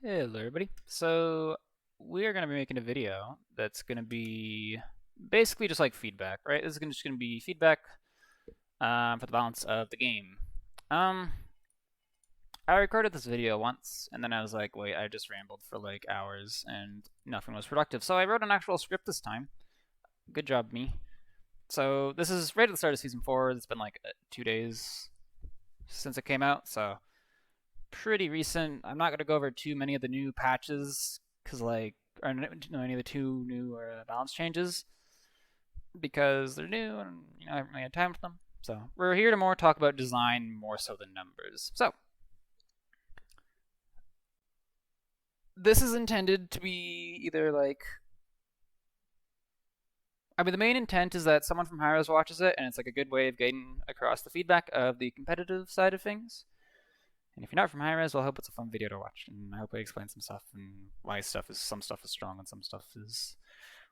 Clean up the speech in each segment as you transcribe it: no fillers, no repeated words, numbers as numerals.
Hello everybody. So we are going to be making a video that's going to be basically just like feedback, right? This is just going to be feedback for the balance of the game. Um, I recorded this video once, and then I was like, wait, I just rambled for like hours, and nothing was productive. So I wrote an actual script this time. Good job, me. So this is right at the start of Season 4. It's been like 2 days since it came out, so pretty recent. I'm not going to go over too many of the new patches because or any of the two new balance changes because they're new and I haven't really had time for them. So we're here to more talk about design more so than numbers. So this is intended to be either the main intent is that someone from Hyros watches it and it's like a good way of getting across the feedback of the competitive side of things. And if you're not from high res, well, I hope it's a fun video to watch, and I hope I explain some stuff and why some stuff is strong and some stuff is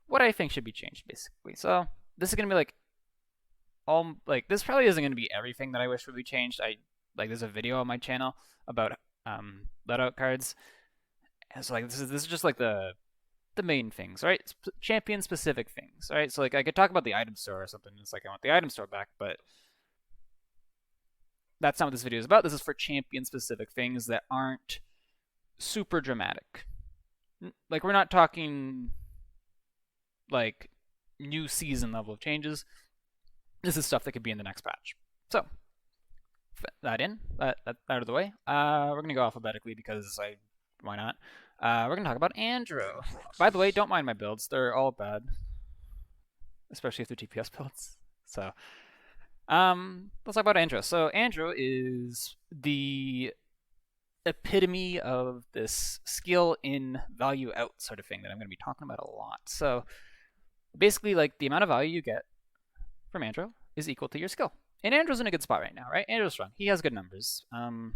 what I think should be changed, basically. So this is gonna be this probably isn't gonna be everything that I wish would be changed. There's a video on my channel about loadout cards, and so this is just like the main things, right? Champion specific things, right? So I could talk about the item store or something. It's like I want the item store back, but that's not what this video is about. This is for champion-specific things that aren't super dramatic. Like, we're not talking, new season level of changes. This is stuff that could be in the next patch. So, that out of the way. We're going to go alphabetically because why not? We're going to talk about Andro. By the way, don't mind my builds. They're all bad. Especially if they're TPS builds. So, let's talk about Andro. So Andro is the epitome of this skill in value out sort of thing that I'm going to be talking about a lot. So basically, the amount of value you get from Andro is equal to your skill. And Andro's in a good spot right now, right? Andro's strong. He has good numbers. And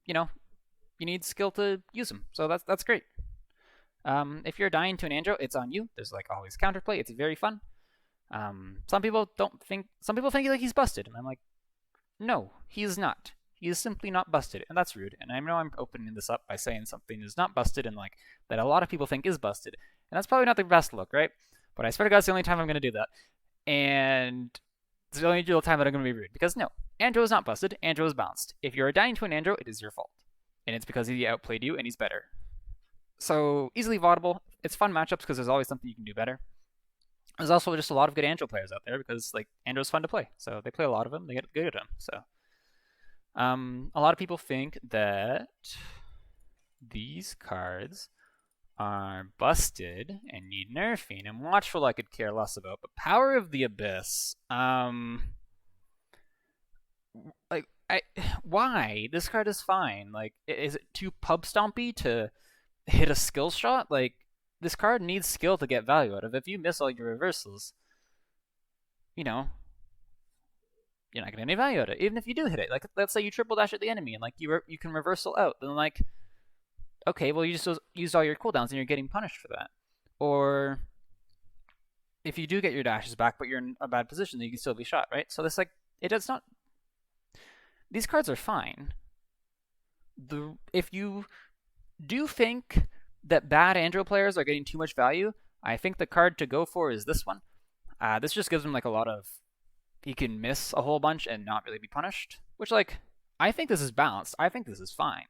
you need skill to use him. So that's great. If you're dying to an Andro, it's on you. There's always counterplay. It's very fun. Some people think he's busted, and I'm like, no, he is not. He is simply not busted, and that's rude. And I know I'm opening this up by saying something is not busted, and that a lot of people think is busted, and that's probably not the best look, right? But I swear to God, it's the only time I'm going to do that, and it's the only real time that I'm going to be rude because no, Andro is not busted. Andro is balanced. If you're dying to an Andro, it is your fault, and it's because he outplayed you and he's better. So easily vaultable. It's fun matchups because there's always something you can do better. There's also just a lot of good Andro players out there because Andro's fun to play. So they play a lot of them. They get good at them. So a lot of people think that these cards are busted and need nerfing. And Watchful I could care less about. But Power of the Abyss, why? This card is fine. Is it too pub stompy to hit a skill shot? This card needs skill to get value out of. If you miss all your reversals, you're not getting any value out of it. Even if you do hit it, let's say you triple dash at the enemy and you can reversal out, then okay, well you just used all your cooldowns and you're getting punished for that. Or if you do get your dashes back, but you're in a bad position, then you can still be shot, right? So it does not. These cards are fine. If you do think that bad Andro players are getting too much value, I think the card to go for is this one. This just gives him a lot of... He can miss a whole bunch and not really be punished. Which, I think this is balanced. I think this is fine.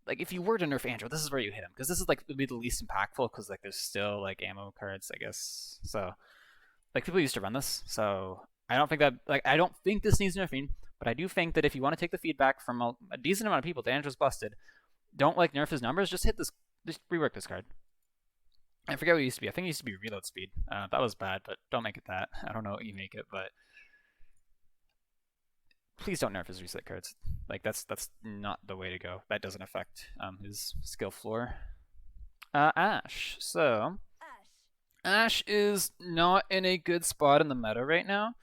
If you were to nerf Andro, this is where you hit him. Because this is, would be the least impactful, because, there's still, ammo cards, I guess. So, people used to run this. So, I don't think that... I don't think this needs nerfing. But I do think that if you want to take the feedback from a decent amount of people, that Andro's busted... Don't nerf his numbers. Just rework this card. I forget what it used to be. I think it used to be reload speed. That was bad, but don't make it that. I don't know what you make it, but please don't nerf his reset cards. That's not the way to go. That doesn't affect his skill floor. Ashe. So Ashe is not in a good spot in the meta right now,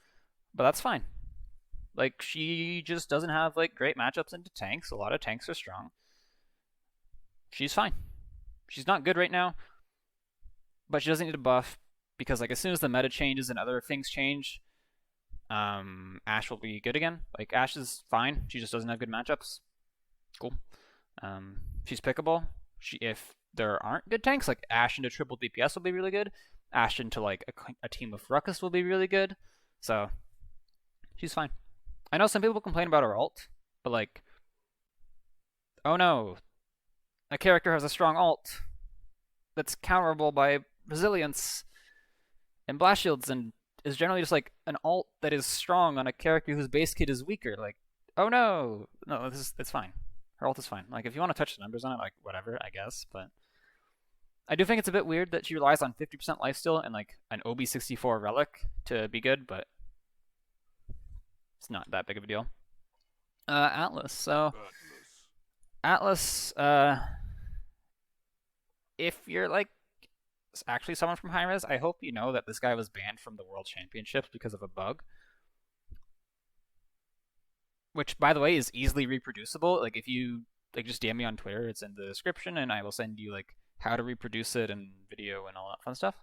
but that's fine. She just doesn't have great matchups into tanks. A lot of tanks are strong. She's fine. She's not good right now, but she doesn't need a buff because as soon as the meta changes and other things change, Ashe will be good again. Ashe is fine. She just doesn't have good matchups. Cool. She's pickable. If there aren't good tanks, like Ashe into triple DPS will be really good. Ashe into like a team with Ruckus will be really good. So she's fine. I know some people complain about her ult, but like, oh no, a character has a strong ult that's counterable by resilience and blast shields and is generally just like an ult that is strong on a character whose base kit is weaker. Like, oh no, no, it's fine. Her ult is fine. Like, if you want to touch the numbers on it, like whatever, I guess. But I do think it's a bit weird that she relies on 50% lifesteal and like an OB64 relic to be good, but it's not that big of a deal. Atlas. So Atlas, if you're like actually someone from high res, I hope you know that this guy was banned from the World Championships because of a bug. Which, by the way, is easily reproducible. Like, if you like just DM me on Twitter, it's in the description, and I will send you like how to reproduce it and video and all that fun stuff.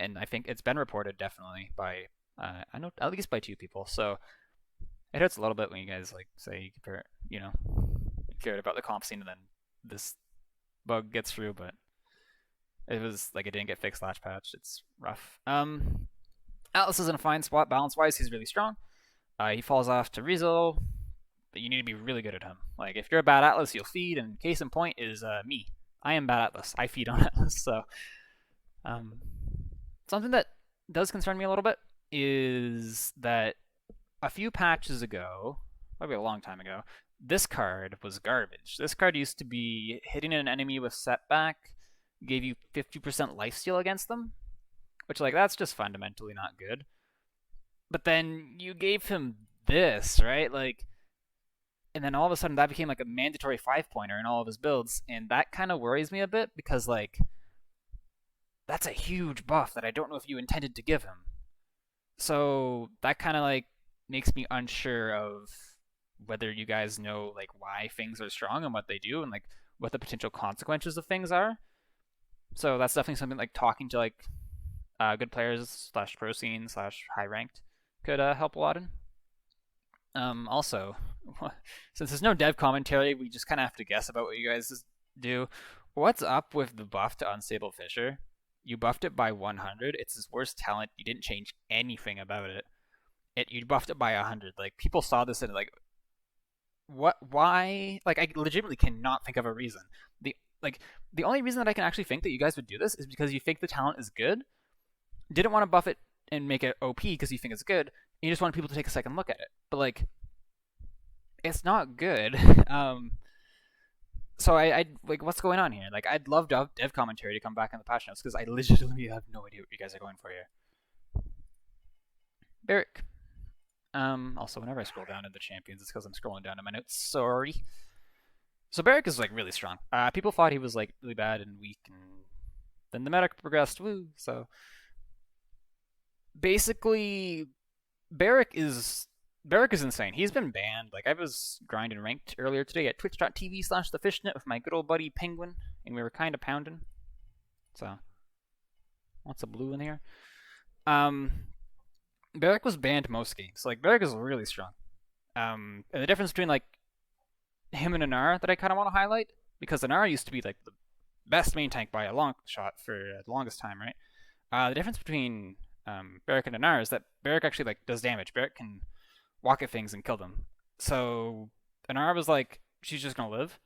And I think it's been reported definitely by I know at least by 2 people. So it hurts a little bit when you guys like say you compare, you know, cared about the comp scene and then this bug gets through, but it was like it didn't get fixed last patch. It's rough. Atlas is in a fine spot balance wise. He's really strong. He falls off to Rizzo, but you need to be really good at him. Like, if you're a bad Atlas, you'll feed, and case in point is me. I am bad Atlas. I feed on Atlas, so... something that does concern me a little bit is that a few patches ago, probably a long time ago, this card was garbage. This card used to be hitting an enemy with setback, gave you 50% lifesteal against them, which, like, that's just fundamentally not good. But then you gave him this, right? Like, and then all of a sudden that became like a mandatory 5-pointer in all of his builds, and that kind of worries me a bit because like that's a huge buff that I don't know if you intended to give him. So that kind of like makes me unsure of whether you guys know like why things are strong and what they do and like what the potential consequences of things are. So that's definitely something like talking to like good players / pro scene / high ranked could help a lot in. Also, since there's no dev commentary, we just kind of have to guess about what you guys do. What's up with the buff to Unstable Fisher? You buffed it by 100. It's his worst talent. You didn't change anything about it. You buffed it by 100. Like, people saw this and like, what? Why? Like, I legitimately cannot think of a reason. The only reason that I can actually think that you guys would do this is because you think the talent is good, didn't want to buff it and make it OP because you think it's good, and you just want people to take a second look at it. But like, it's not good. So I like, what's going on here? Like, I'd love dev commentary to come back in the patch notes because I legitimately have no idea what you guys are going for here. Barik. Also, whenever I scroll down to the champions, it's because I'm scrolling down to my notes. Sorry. So Barik is like really strong. People thought he was like really bad and weak, and then the meta progressed. Woo. So basically, Barik is insane. He's been banned. Like, I was grinding ranked earlier today at twitch.tv/thefishnet with my good old buddy Penguin, and we were kind of pounding. So, lots of blue in here. Barik was banned most games. Like, Barik is really strong. And the difference between like him and Inara that I kind of want to highlight, because Inara used to be like the best main tank by a long shot for the longest time, right? The difference between Barik and Inara is that Barik actually like does damage. Barik can walk at things and kill them. So Inara was like, she's just gonna live,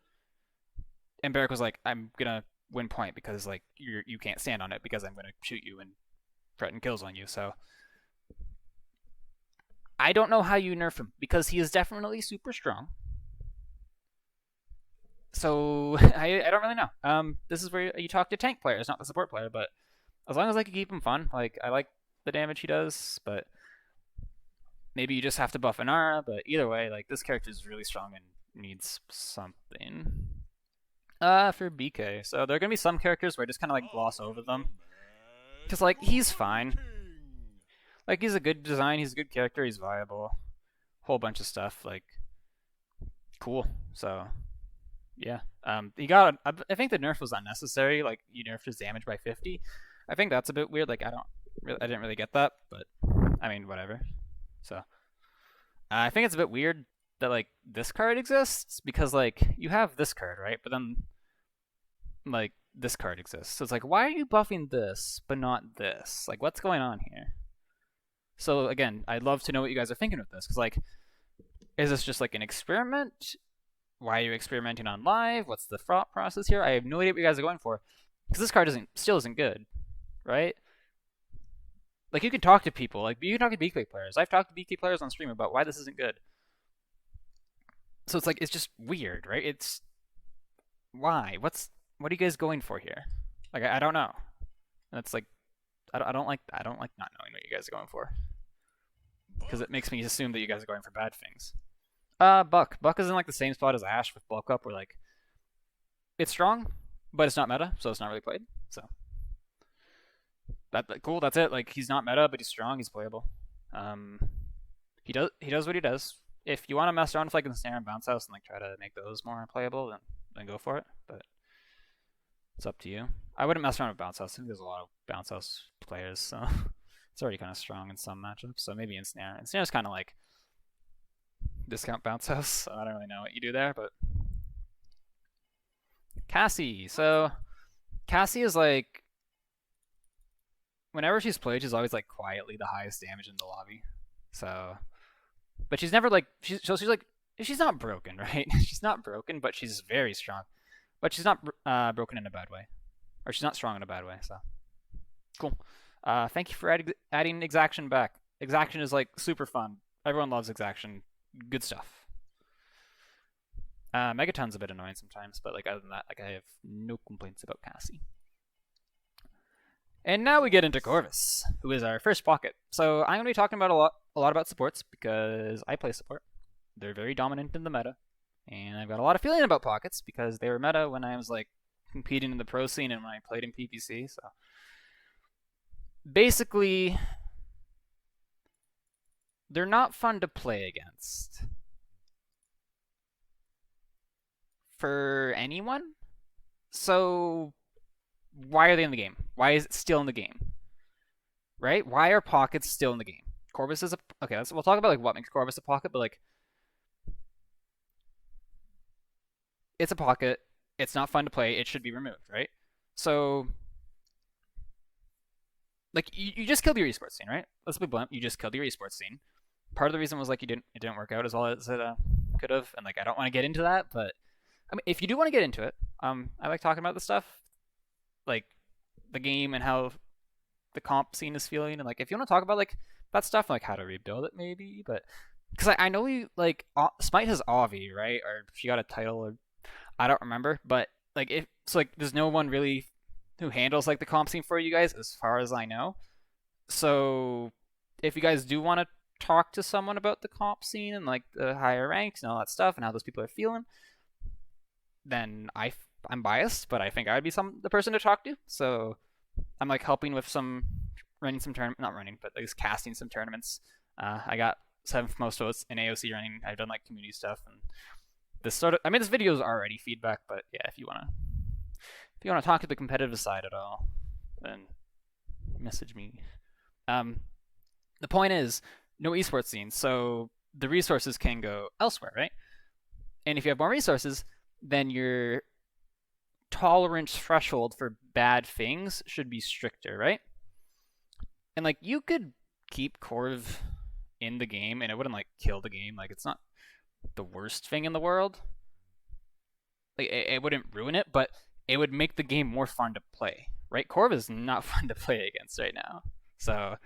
and Barik was like, I'm gonna win point because like you can't stand on it because I'm gonna shoot you and threaten kills on you. So I don't know how you nerf him because he is definitely super strong. So I don't really know. This is where you talk to tank players, not the support player. But as long as I can keep him fun, like, I like the damage he does, but maybe you just have to buff Inara. But either way, like, this character is really strong and needs something. For BK, so there are gonna be some characters where I just kind of like gloss over them, cause like he's fine. Like, he's a good design, he's a good character, he's viable, whole bunch of stuff. Like, cool. So yeah, he got. I think the nerf was unnecessary. Like, you nerfed his damage by 50. I think that's a bit weird. Like, I didn't really get that, but I mean, whatever. So I think it's a bit weird that like this card exists, because like you have this card, right? But then like this card exists. So it's like, why are you buffing this but not this? Like, what's going on here? So again, I'd love to know what you guys are thinking with this, because like, is this just like an experiment? Why are you experimenting on live? What's the thought process here? I have no idea what you guys are going for, because this card still isn't good, right? Like, you can talk to people, like you can talk to BK players. I've talked to BK players on stream about why this isn't good. So it's like, it's just weird, right? It's why? What are you guys going for here? Like, I don't know. And it's like, I don't like not knowing what you guys are going for, because it makes me assume that you guys are going for bad things. Buck is in like the same spot as Ash with bulk up, where like it's strong, but it's not meta, so it's not really played. So cool. That's it. Like, he's not meta, but he's strong. He's playable. He does what he does. If you want to mess around with like Ensnare and Bounce House and like try to make those more playable, then go for it. But it's up to you. I wouldn't mess around with Bounce House. I think there's a lot of Bounce House players, so it's already kind of strong in some matchups. So maybe Ensnare. Ensnare's kind of like discount Bounce House, so I don't really know what you do there, but Cassie. So Cassie is like, whenever she's played, she's always like quietly the highest damage in the lobby. So, but she's never like she's like, she's not broken, right? She's not broken, but she's very strong. But she's not broken in a bad way, or she's not strong in a bad way. So cool. Thank you for adding Exaction back. Exaction is like super fun. Everyone loves Exaction. Good stuff. Megaton's a bit annoying sometimes, but like, other than that, like, I have no complaints about Cassie. And now we get into Corvus, who is our first pocket. So I'm going to be talking about a lot about supports, because I play support. They're very dominant in the meta, and I've got a lot of feeling about pockets because they were meta when I was like competing in the pro scene and when I played in PPC. So basically, they're not fun to play against for anyone. So why are they in the game? Why is it still in the game? Right? Why are pockets still in the game? Corvus is okay. We'll talk about like what makes Corvus a pocket, but like, it's a pocket. It's not fun to play. It should be removed, right? So, like, you just killed your esports scene, right? Let's be blunt. You just killed your esports scene. Part of the reason was like it didn't work out as well as it could have, and like, I don't want to get into that, but I mean, if you do want to get into it, I like talking about the stuff, like the game and how the comp scene is feeling, and like, if you want to talk about like that stuff, like how to rebuild it maybe, but because I know you like Smite has Avi, right? Or she got a title, or I don't remember, but like, if so, like, there's no one really who handles like the comp scene for you guys, as far as I know. So if you guys do want to talk to someone about the comp scene and like the higher ranks and all that stuff and how those people are feeling, then I'm biased, but I think I would be the person to talk to. So I'm like helping with running some tournament, not running, but like casting some tournaments. I got 7th most votes in AOC running. I've done like community stuff, and this sort of, I mean, this video is already feedback, but yeah, if you wanna talk to the competitive side at all, then message me. The point is, no esports scene, so the resources can go elsewhere, right? And if you have more resources, then your tolerance threshold for bad things should be stricter, right? And like, you could keep Corv in the game and it wouldn't like kill the game. Like, it's not the worst thing in the world. Like, it wouldn't ruin it, but it would make the game more fun to play, right? Corv is not fun to play against right now. So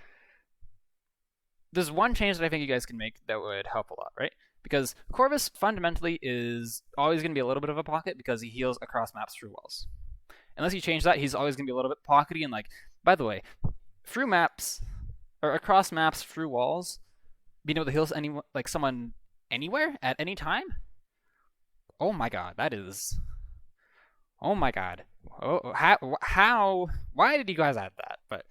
there's one change that I think you guys can make that would help a lot, right? Because Corvus fundamentally is always going to be a little bit of a pocket because he heals across maps through walls. Unless you change that, he's always going to be a little bit pockety. And like, by the way, through maps or across maps through walls, being able to heal anyone, like someone anywhere at any time. Oh my god, that is. Oh my god. Oh, how? Why did you guys add that? But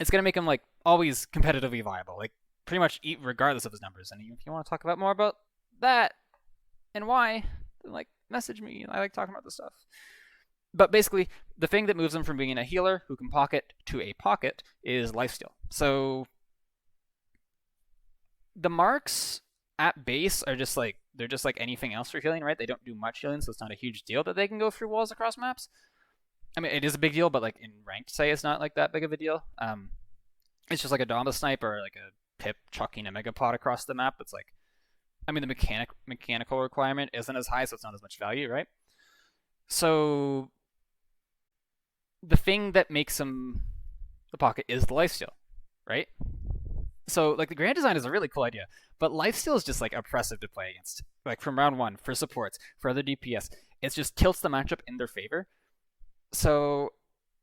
it's gonna make him like always competitively viable, like pretty much regardless of his numbers. And if you want to talk about more about that and why, then like message me. I like talking about this stuff. But basically, the thing that moves him from being a healer who can pocket to a pocket is lifesteal. So The marks at base are just like they're just like anything else for healing, right? They don't do much healing, so it's not a huge deal that they can go through walls across maps. I mean, it is a big deal, but like in ranked, say, it's not like that big of a deal. It's just like a Dama snipe or like a Pip chucking a Megapod across the map. It's like, I mean, the mechanical requirement isn't as high, so it's not as much value, right? So the thing that makes him the pocket is the lifesteal, right? So like the grand design is a really cool idea, but lifesteal is just like oppressive to play against. Like from round one for supports, for other DPS, it just tilts the matchup in their favor. So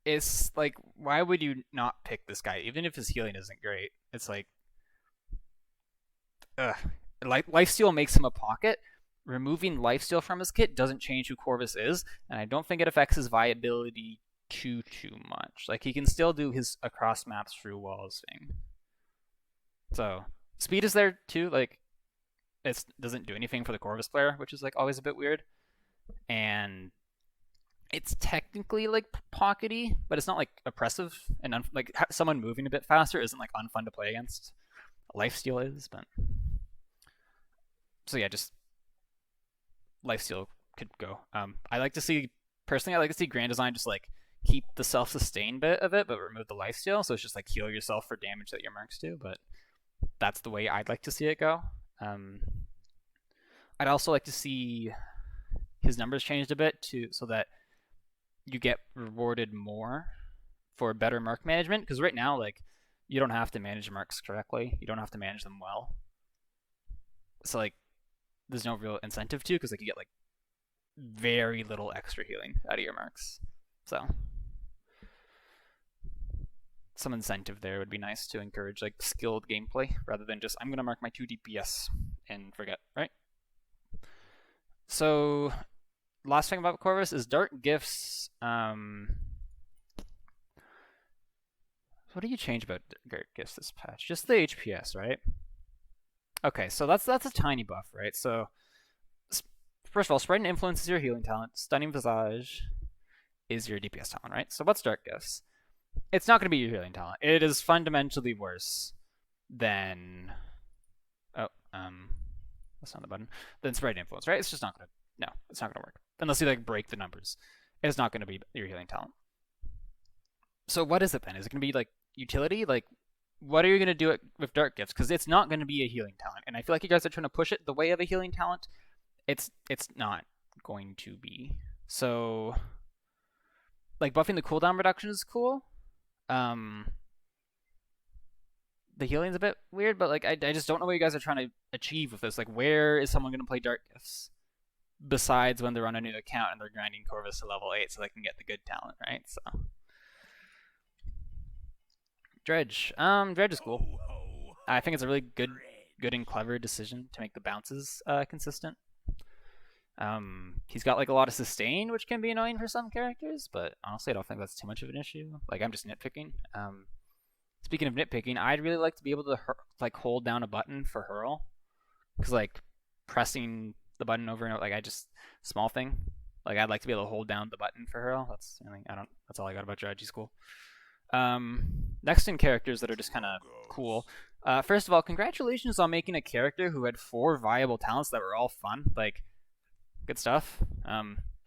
it's like, why would you not pick this guy, even if his healing isn't great? It's like, ugh. Lifesteal makes him a pocket. Removing lifesteal from his kit doesn't change who Corvus is, and I don't think it affects his viability too much. Like he can still do his across maps through walls thing. So speed is there too. Like it doesn't do anything for the Corvus player, which is like always a bit weird. And it's technically like pockety, but it's not like oppressive and like someone moving a bit faster isn't like unfun to play against. Lifesteal is, but so yeah, just lifesteal could go. I like to see personally. I like to see grand design just like keep the self-sustain bit of it, but remove the lifesteal. So it's just like heal yourself for damage that your mercs do. But that's the way I'd like to see it go. I'd also like to see his numbers changed a bit to so that you get rewarded more for better merc management. Because right now, like, you don't have to manage mercs correctly. You don't have to manage them well. So like, there's no real incentive to, because like you get like very little extra healing out of your mercs. So some incentive there would be nice to encourage like skilled gameplay rather than just I'm gonna mark my 2 DPS and forget, right? So last thing about Corvus is Dark Gifts. What do you change about Dark Gifts this patch? Just the HPS, right? Okay, so that's a tiny buff, right? So first of all, Spread and Influence is your healing talent. Stunning Visage is your DPS talent, right? So what's Dark Gifts? It's not going to be your healing talent. It is fundamentally worse than that's not the button. Then Spread and Influence, right? It's just not going to. No, it's not going to work unless you like break the numbers. It's not going to be your healing talent. So what is it then? Is it going to be like utility? Like, what are you going to do with Dark Gifts? Because it's not going to be a healing talent, and I feel like you guys are trying to push it the way of a healing talent. It's not going to be. So, like buffing the cooldown reduction is cool. The healing's a bit weird, but like I just don't know what you guys are trying to achieve with this. Like, where is someone going to play Dark Gifts besides when they're on a new account and they're grinding Corvus to level 8 so they can get the good talent, right? So Dredge. Dredge is cool. I think it's a really good and clever decision to make the bounces consistent. He's got like a lot of sustain, which can be annoying for some characters, but honestly, I don't think that's too much of an issue. Like, I'm just nitpicking. Speaking of nitpicking, I'd really like to be able to like hold down a button for hurl, because like pressing the button over and over, like small thing. Like, I'd like to be able to hold down the button for hurl. That's that's all I got about Dredge. He's cool. Next in characters that are just kind of cool. First of all, congratulations on making a character who had 4 viable talents that were all fun. Like, good stuff.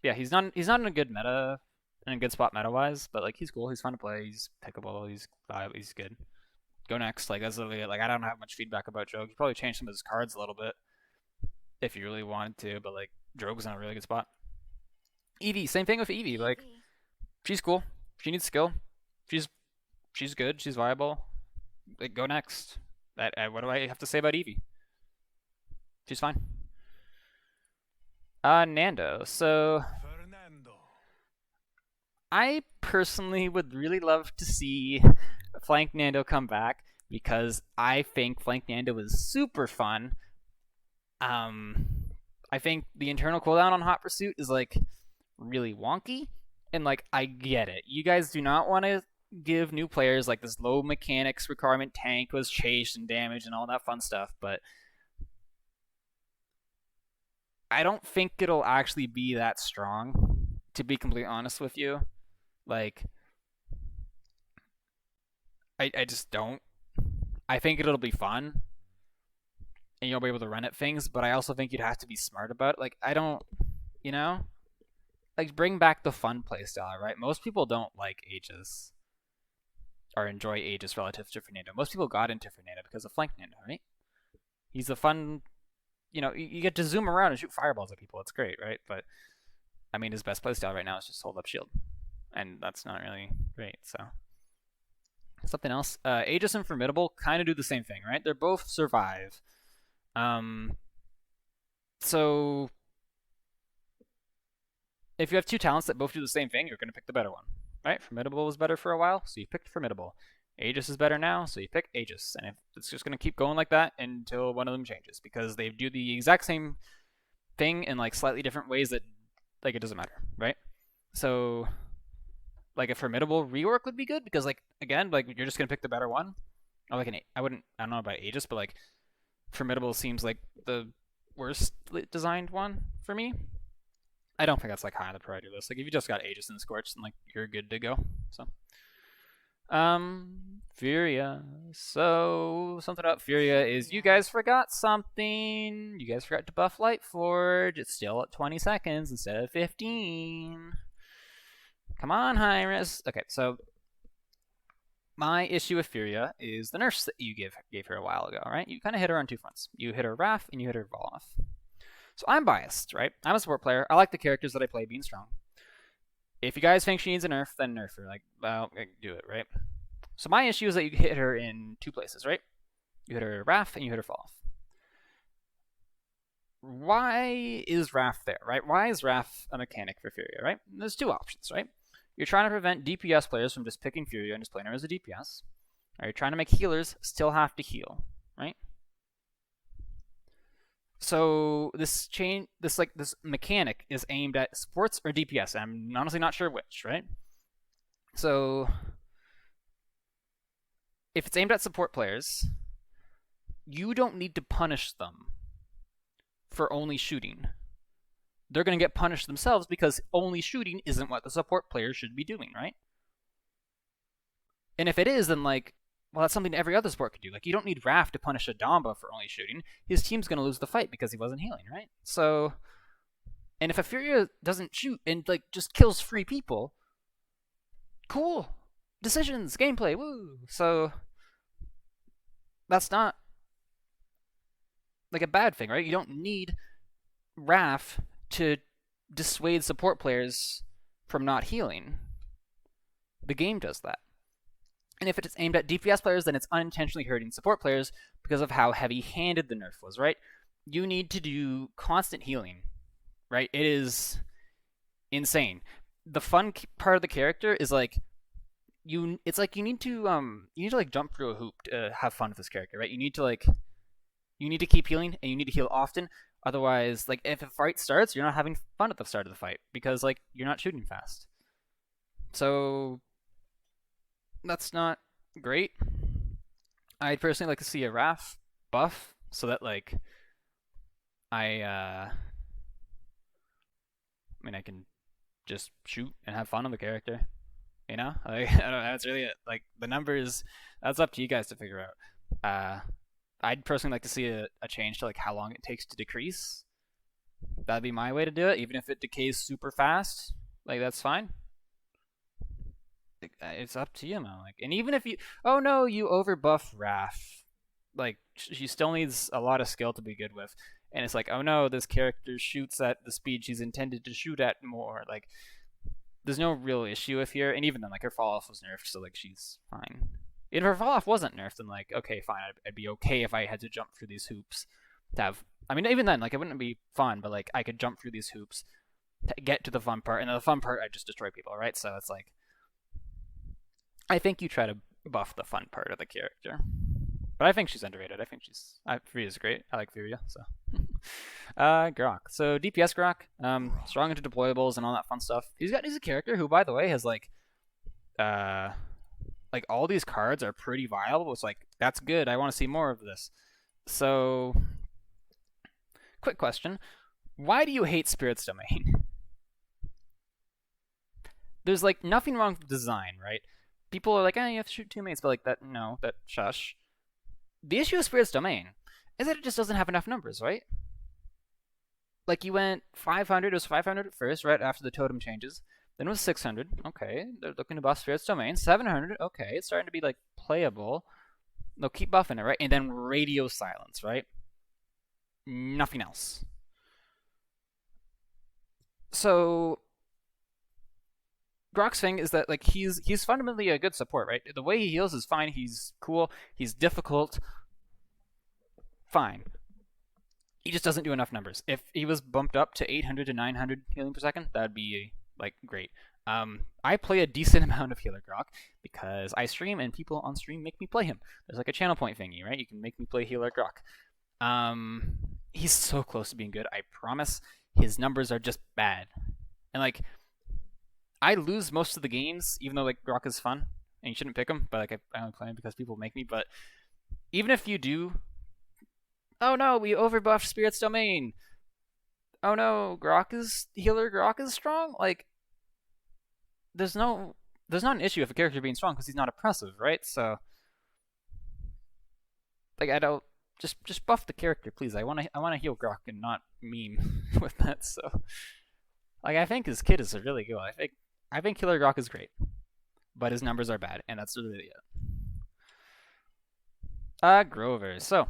Yeah, he's not in a good meta, in a good spot meta wise, but like he's cool. He's fun to play. He's pickable. He's good. Go next. Like, that's literally it. Like, I don't have much feedback about Drogoz. You probably change some of his cards a little bit if you really wanted to, but like Drogoz in a really good spot. Evie, same thing with Evie. Like, she's cool. She needs skill. She's good. She's viable. Like, go next. What do I have to say about Evie? She's fine. Nando. So Fernando. I personally would really love to see Flank Nando come back, because I think Flank Nando is super fun. I think the internal cooldown on Hot Pursuit is like really wonky, and like I get it. You guys do not want to give new players like this low mechanics requirement tank was chased and damaged and all that fun stuff, but I don't think it'll actually be that strong, to be completely honest with you. Like, I just don't. I think it'll be fun, and you'll be able to run at things, but I also think you'd have to be smart about it. Like, I don't, you know? Like, bring back the fun playstyle, right? Most people don't like Aegis or enjoy Aegis relative to Fernando. Most people got into Fernando because of Flank Nando, right? He's a fun, you get to zoom around and shoot fireballs at people. It's great, right? But, I mean, his best playstyle right now is just hold up shield. And that's not really great, so. Something else. Aegis and Formidable kind of do the same thing, right? They're both survive. So if you have two talents that both do the same thing, you're going to pick the better one, right? Formidable was better for a while, so you picked Formidable. Aegis is better now, so you pick Aegis. And it's just going to keep going like that until one of them changes, because they do the exact same thing in like slightly different ways that like it doesn't matter, right? So like a Formidable rework would be good, because like again, like you're just going to pick the better one. Or like I don't know about Aegis, but like Formidable seems like the worst designed one for me. I don't think that's like high on the priority list. Like if you just got Aegis and Scorch, then like you're good to go. So Furia. So something about Furia is you guys forgot something. You guys forgot to buff Lightforge. It's still at 20 seconds instead of 15. Come on, Hyris. Okay, so my issue with Furia is the nerfs that you gave her a while ago, right? You kind of hit her on two fronts. You hit her Wrath and you hit her Voloth. So I'm biased, right? I'm a support player. I like the characters that I play being strong. If you guys think she needs a nerf, then nerf her. Like, well, do it, right? So my issue is that you hit her in two places, right? You hit her Wrath and you hit her Voloth. Why is Wrath there, right? Why is Wrath a mechanic for Furia, right? There's two options, right? You're trying to prevent DPS players from just picking Furia and just playing her as a DPS. Or you're trying to make healers still have to heal, right? So this mechanic is aimed at supports or DPS. I'm honestly not sure which, right? So if it's aimed at support players, you don't need to punish them for only shooting. They're going to get punished themselves because only shooting isn't what the support player should be doing, right? And if it is, then like, well, that's something every other support could do. Like, you don't need Raph to punish a Damba for only shooting. His team's going to lose the fight because he wasn't healing, right? So, and if a Furia doesn't shoot and like just kills free people, cool. Decisions, gameplay, woo. So that's not like a bad thing, right? You don't need Raph to dissuade support players from not healing. The game does that. And if it's aimed at DPS players, then it's unintentionally hurting support players because of how heavy-handed the nerf was, right? You need to do constant healing, right? It is insane. The fun part of the character is like you need to like jump through a hoop to have fun with this character, right? You need to keep healing and you need to heal often. Otherwise, like if a fight starts, you're not having fun at the start of the fight because like you're not shooting fast. So that's not great. I'd personally like to see a Wrath buff so that like I can just shoot and have fun on the character. You know? Like, I don't know, that's really it. Like the numbers, that's up to you guys to figure out. I'd personally like to see a change to like how long it takes to decrease. That'd be my way to do it, even if it decays super fast. Like that's fine. It's up to you, man. Like, and even if you overbuff Wrath, like she still needs a lot of skill to be good with. And it's like, oh no, this character shoots at the speed she's intended to shoot at more. Like, there's no real issue with here. And even then, like her fall off was nerfed, so like she's fine. If her fall off wasn't nerfed, then like, okay, fine, I'd be okay if I had to jump through these hoops to have. I mean, even then, like it wouldn't be fun, but like I could jump through these hoops to get to the fun part, and the fun part I just destroy people, right? So it's like, I think you try to buff the fun part of the character, but I think she's underrated. I think Furia's great. I like Furia, so. Grohk. So DPS Grohk, strong into deployables and all that fun stuff. He's a character who, by the way, has like all these cards are pretty viable. It's like, that's good. I want to see more of this. So, quick question. Why do you hate Spirit's Domain? There's like nothing wrong with the design, right? People are like, you have to shoot 2 mates, but like that, no, that shush. The issue with Spirit's Domain is that it just doesn't have enough numbers, right? Like you went 500, it was 500 at first, right after the totem changes. Then it was 600. Okay, they're looking to buff Spirit's Domain. 700. Okay, it's starting to be like playable. They'll keep buffing it, right? And then radio silence, right? Nothing else. So Grohk's thing is that like he's fundamentally a good support, right? The way he heals is fine. He's cool. He's difficult. Fine. He just doesn't do enough numbers. If he was bumped up to 800 to 900 healing per second, that'd be like great. I play a decent amount of healer Grohk because I stream and people on stream make me play him. There's like a channel point thingy, right? You can make me play healer Grohk. He's so close to being good. I promise. His numbers are just bad, and like I lose most of the games, even though like Grohk is fun and you shouldn't pick him. But like I only play him because people make me. But even if you do, oh no, we overbuffed Spirit's Domain. Oh no, healer Grohk is strong. Like there's not an issue with a character being strong because he's not oppressive, right? So like I don't just buff the character, please. I want to heal Grohk and not meme with that. So like I think his kit is really good. I think healer Grohk is great, but his numbers are bad, and that's really it. Grover. So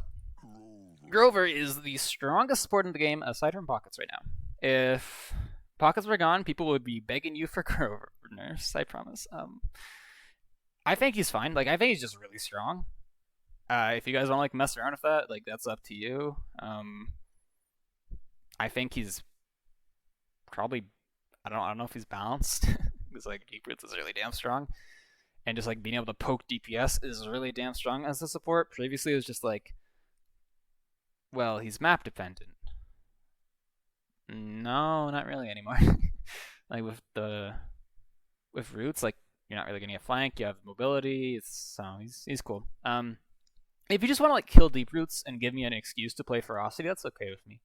Grover is the strongest support in the game aside from Pockets right now. If Pockets were gone, people would be begging you for Grover nurse, I promise. I think he's fine. Like I think he's just really strong. If you guys want to like mess around with that, like that's up to you. I think he's probably I don't know if he's balanced because like Deep Roots is really damn strong, and just like being able to poke DPS is really damn strong as a support. Previously, it was just like, well, he's map dependent. No, not really anymore. Like with Roots, like you're not really gonna get flank. You have mobility. So he's cool. If you just want to like kill Deep Roots and give me an excuse to play Ferocity, that's okay with me.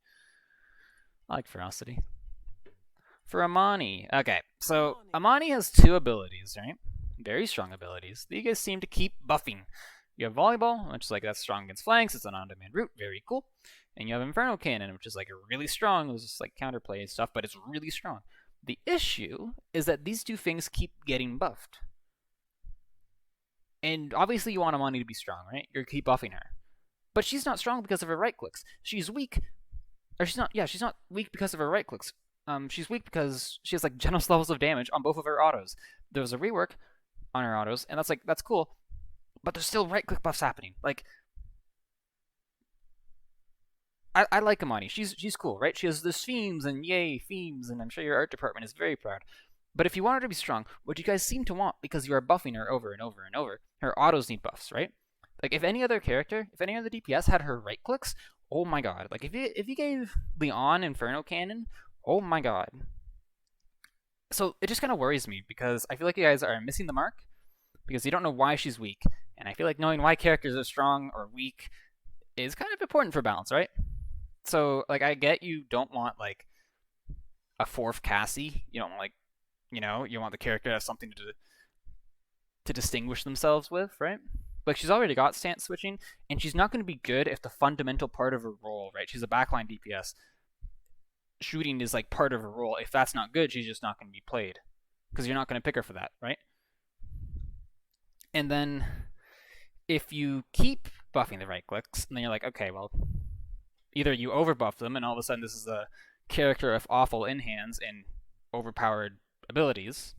I like Ferocity. For Imani. Okay, so Imani has 2 abilities, right? Very strong abilities that you guys seem to keep buffing. You have Volleyball, which is like that's strong against flanks. It's an on-demand route. Very cool. And you have Inferno Cannon, which is like really strong. It was just like counterplay and stuff, but it's really strong. The issue is that these 2 things keep getting buffed. And obviously you want Imani to be strong, right? You're keep buffing her. But she's not strong because of her right clicks. She's weak. Or she's not weak because of her right clicks. She's weak because she has like Jenos levels of damage on both of her autos. There was a rework on her autos, and that's cool. But there's still right click buffs happening. Like I like Imani. She's cool, right? She has the themes and yay themes, and I'm sure your art department is very proud. But if you want her to be strong, what you guys seem to want, because you are buffing her over and over and over, her autos need buffs, right? Like if any other DPS had her right clicks, oh my god. Like if you gave Lian Inferno Cannon, oh my god. So it just kind of worries me because I feel like you guys are missing the mark because you don't know why she's weak, and I feel like knowing why characters are strong or weak is kind of important for balance, right? So like I get you don't want like a 4th Cassie. You don't like. You want the character to have something to distinguish themselves with, right? Like she's already got stance switching, and she's not going to be good if the fundamental part of her role, right? She's a backline DPS. Shooting is like part of her role. If that's not good, she's just not going to be played because you're not going to pick her for that, right? And then if you keep buffing the right clicks, and then you're like, okay, well, either you overbuff them, and all of a sudden this is a character of awful in hands and overpowered abilities,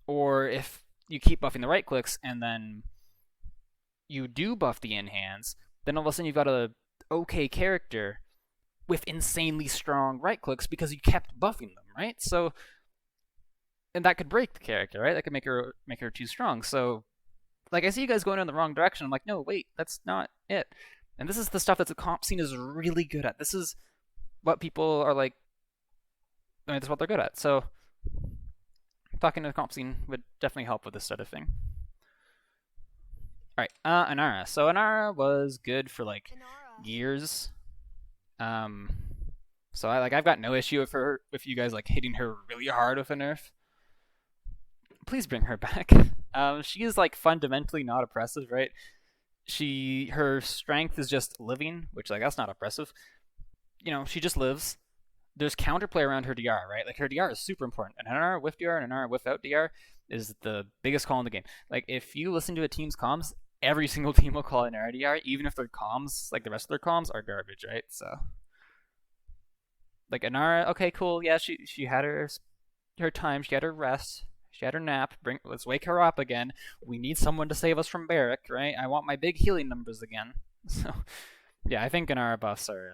or if you keep buffing the right clicks and then you do buff the in hands, then all of a sudden you've got a okay character with insanely strong right clicks because you kept buffing them, right? So, and that could break the character, right? That could make her too strong. So, like I see you guys going in the wrong direction. I'm like, no, wait, that's not it. And this is the stuff that the comp scene is really good at. This is what people are like. I mean, that's what they're good at. So, talking to the comp scene would definitely help with this sort of thing. All right, Inara. So Inara was good for like years. So I've got no issue with you guys like hitting her really hard with a nerf. Please bring her back. She is like fundamentally not oppressive, right? her strength is just living, which like that's not oppressive. She just lives. There's counterplay around her DR, right? Like her DR is super important. An Inara with DR and an Inara without DR is the biggest call in the game. Like if you listen to a team's comms, every single team will call Inara DR, even if their comms, like the rest of their comms, are garbage, right? So like Inara, okay, cool, yeah, she had her time, she had her rest, she had her nap. Let's wake her up again. We need someone to save us from Barik, right? I want my big healing numbers again. So yeah, I think Inara buffs are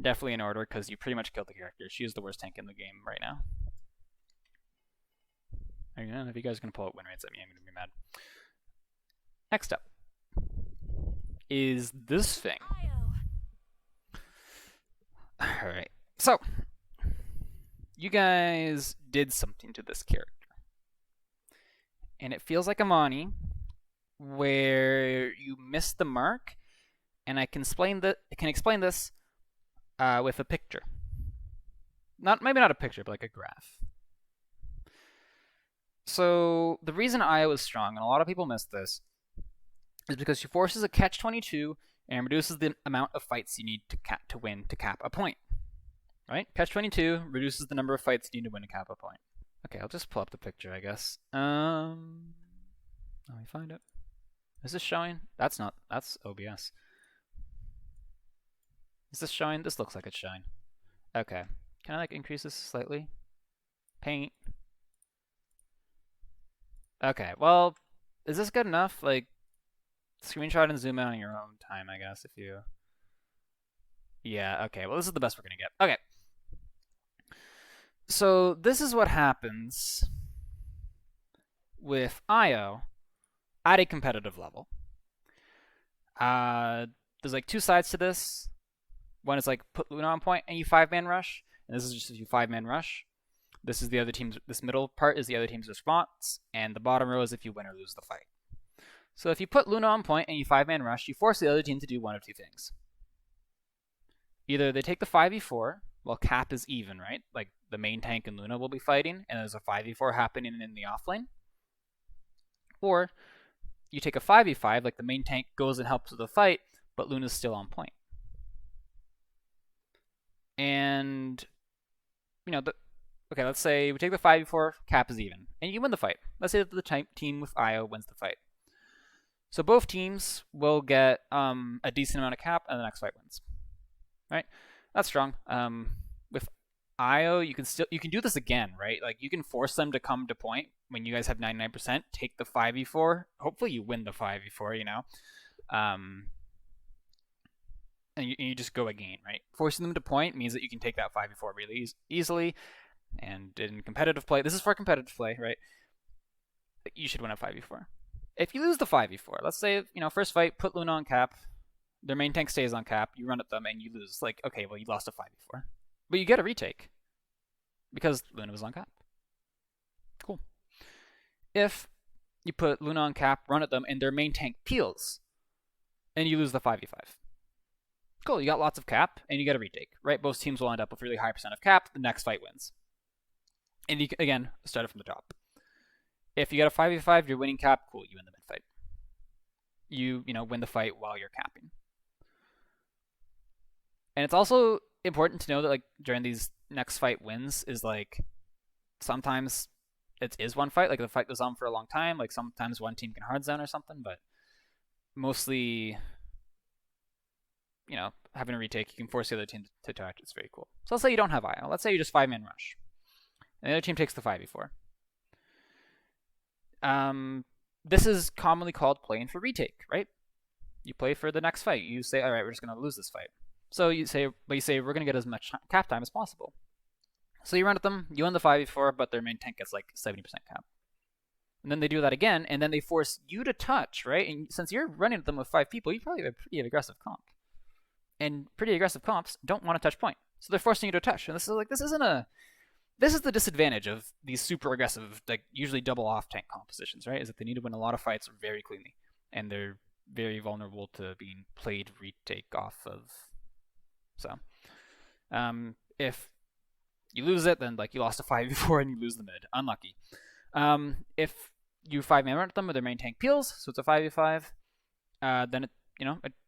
definitely in order because you pretty much killed the character. She is the worst tank in the game right now. If you guys are gonna pull out win rates at me, I'm gonna be mad. Next up is this thing. Alright, so you guys did something to this character. And it feels like Imani, where you missed the mark, and I can explain this with a picture. Maybe not a picture, but like a graph. So the reason Io is strong, and a lot of people miss this, is because she forces a catch-22 and reduces the amount of fights you need to win to cap a point. Right? Catch-22 reduces the number of fights you need to win to cap a point. Okay, I'll just pull up the picture, I guess. Let me find it. Is this showing? That's OBS. Is this showing? This looks like it's showing. Okay. Can I like increase this slightly? Paint. Okay, well, is this good enough? Like, screenshot and zoom in on your own time, I guess, if you... Yeah, okay, well, this is the best we're gonna get. Okay. So, this is what happens with Io at a competitive level. There's like two sides to this. One is like put Luna on point and you 5-man rush, and this is just if you 5-man rush. This is the other team's. This middle part is the other team's response, and the bottom row is if you win or lose the fight. So if you put Luna on point and you 5-man rush, you force the other team to do one of two things. Either they take the 5v4 while cap is even, right? Like the main tank and Luna will be fighting, and there's a 5v4 happening in the offlane. Or you take a 5v5, like the main tank goes and helps with the fight, but Luna's still on point. And okay, let's say we take the 5v4, cap is even, and you win the fight. Let's say that the team with Io wins the fight. So both teams will get a decent amount of cap, and the next fight wins. Right? That's strong. With Io, you can do this again, right? Like you can force them to come to point when you guys have 99%. Take the 5v4. Hopefully you win the 5v4. And you just go again, right? Forcing them to point means that you can take that 5v4 really easily. And in competitive play, this is for competitive play, right? You should win a 5v4. If you lose the 5v4, let's say, first fight, put Luna on cap, their main tank stays on cap, you run at them, and you lose. Like, okay, well, you lost a 5v4. But you get a retake, because Luna was on cap. Cool. If you put Luna on cap, run at them, and their main tank peels, and you lose the 5v5. Cool, you got lots of cap, and you get a retake, right? Both teams will end up with really high percent of cap, the next fight wins. And you can, again, start it from the top. If you get a 5v5, you're winning cap, cool, you win the mid fight. You win the fight while you're capping. And it's also important to know that like during these next fight wins is like sometimes it is one fight, like the fight goes on for a long time, like sometimes one team can hard zone or something, but mostly having a retake, you can force the other team to touch. It's very cool. So let's say you don't have IO. Let's say you just 5-man rush. And the other team takes the 5v4. This is commonly called playing for retake, right? You play for the next fight. You say, all right, we're just going to lose this fight. So you say we're going to get as much cap time as possible. So you run at them, you win the 5v4, but their main tank gets like 70% cap. And then they do that again, and then they force you to touch, right? And since you're running at them with 5 people, you probably have a pretty aggressive comp. And pretty aggressive comps don't want to touch point. So they're forcing you to touch. And this is the disadvantage of these super aggressive, like usually double off tank compositions, right? Is that they need to win a lot of fights very cleanly. And they're very vulnerable to being played retake off of. So if you lose it, then like you lost a 5v4 and you lose the mid. Unlucky. If you 5-man run at them with their main tank peels, so it's a 5v5, then it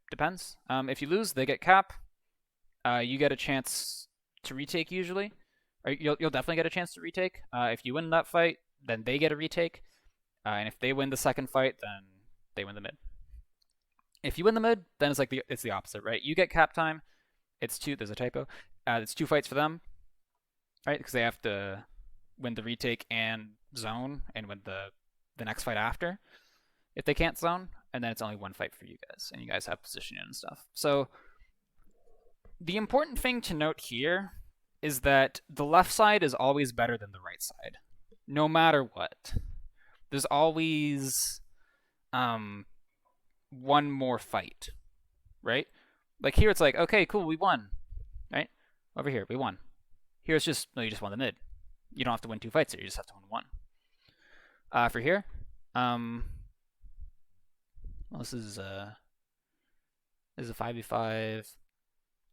depends. If you lose, they get cap. You get a chance to retake usually, or you'll definitely get a chance to retake. If you win that fight, then they get a retake, and if they win the second fight, then they win the mid. If you win the mid, then it's the opposite, right? You get cap time. It's two. There's a typo. It's 2 fights for them, right? Because they have to win the retake and zone, and win the next fight after. If they can't zone, and then it's only 1 fight for you guys, and you guys have position and stuff. So the important thing to note here is that the left side is always better than the right side, no matter what. There's always one more fight, right? Like here, it's like, okay, cool, we won, right? Over here, we won. Here, it's just, no, you just won the mid. You don't have to win 2 fights here, you just have to win 1. For here, well, this is a 5v5.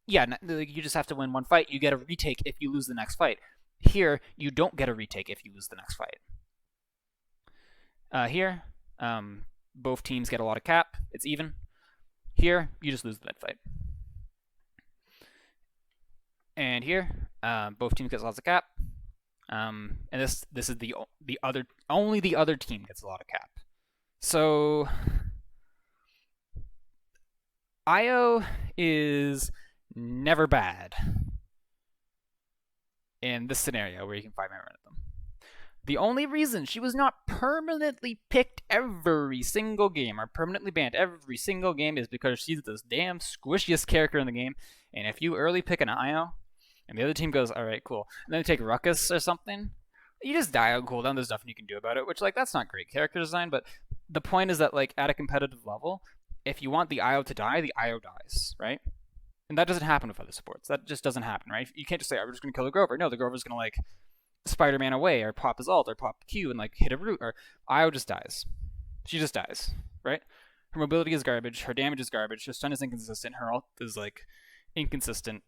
Yeah, you just have to win 1 fight. You get a retake if you lose the next fight. Here, you don't get a retake if you lose the next fight. Here, both teams get a lot of cap. It's even. Here, you just lose the mid fight. And here, both teams get lots of cap. And this is the other, only the other team gets a lot of cap. So IO is never bad in this scenario where you can 5-man run at them. The only reason she was not permanently picked every single game, or permanently banned every single game, is because she's the damn squishiest character in the game. And if you early pick an IO, and the other team goes, alright, cool, and then they take Ruckus or something, you just die on cooldown, there's nothing you can do about it, which, like, that's not great character design, but the point is that, like, at a competitive level, if you want the IO to die, the IO dies, right? And that doesn't happen with other supports. That just doesn't happen, right? You can't just say, oh, we're just going to kill the Grover. No, the Grover's going to, like, Spider-Man away, or pop his ult, or pop Q and, like, hit a root, or IO just dies. She just dies, right? Her mobility is garbage, her damage is garbage, her stun is inconsistent, her ult is, like, inconsistent.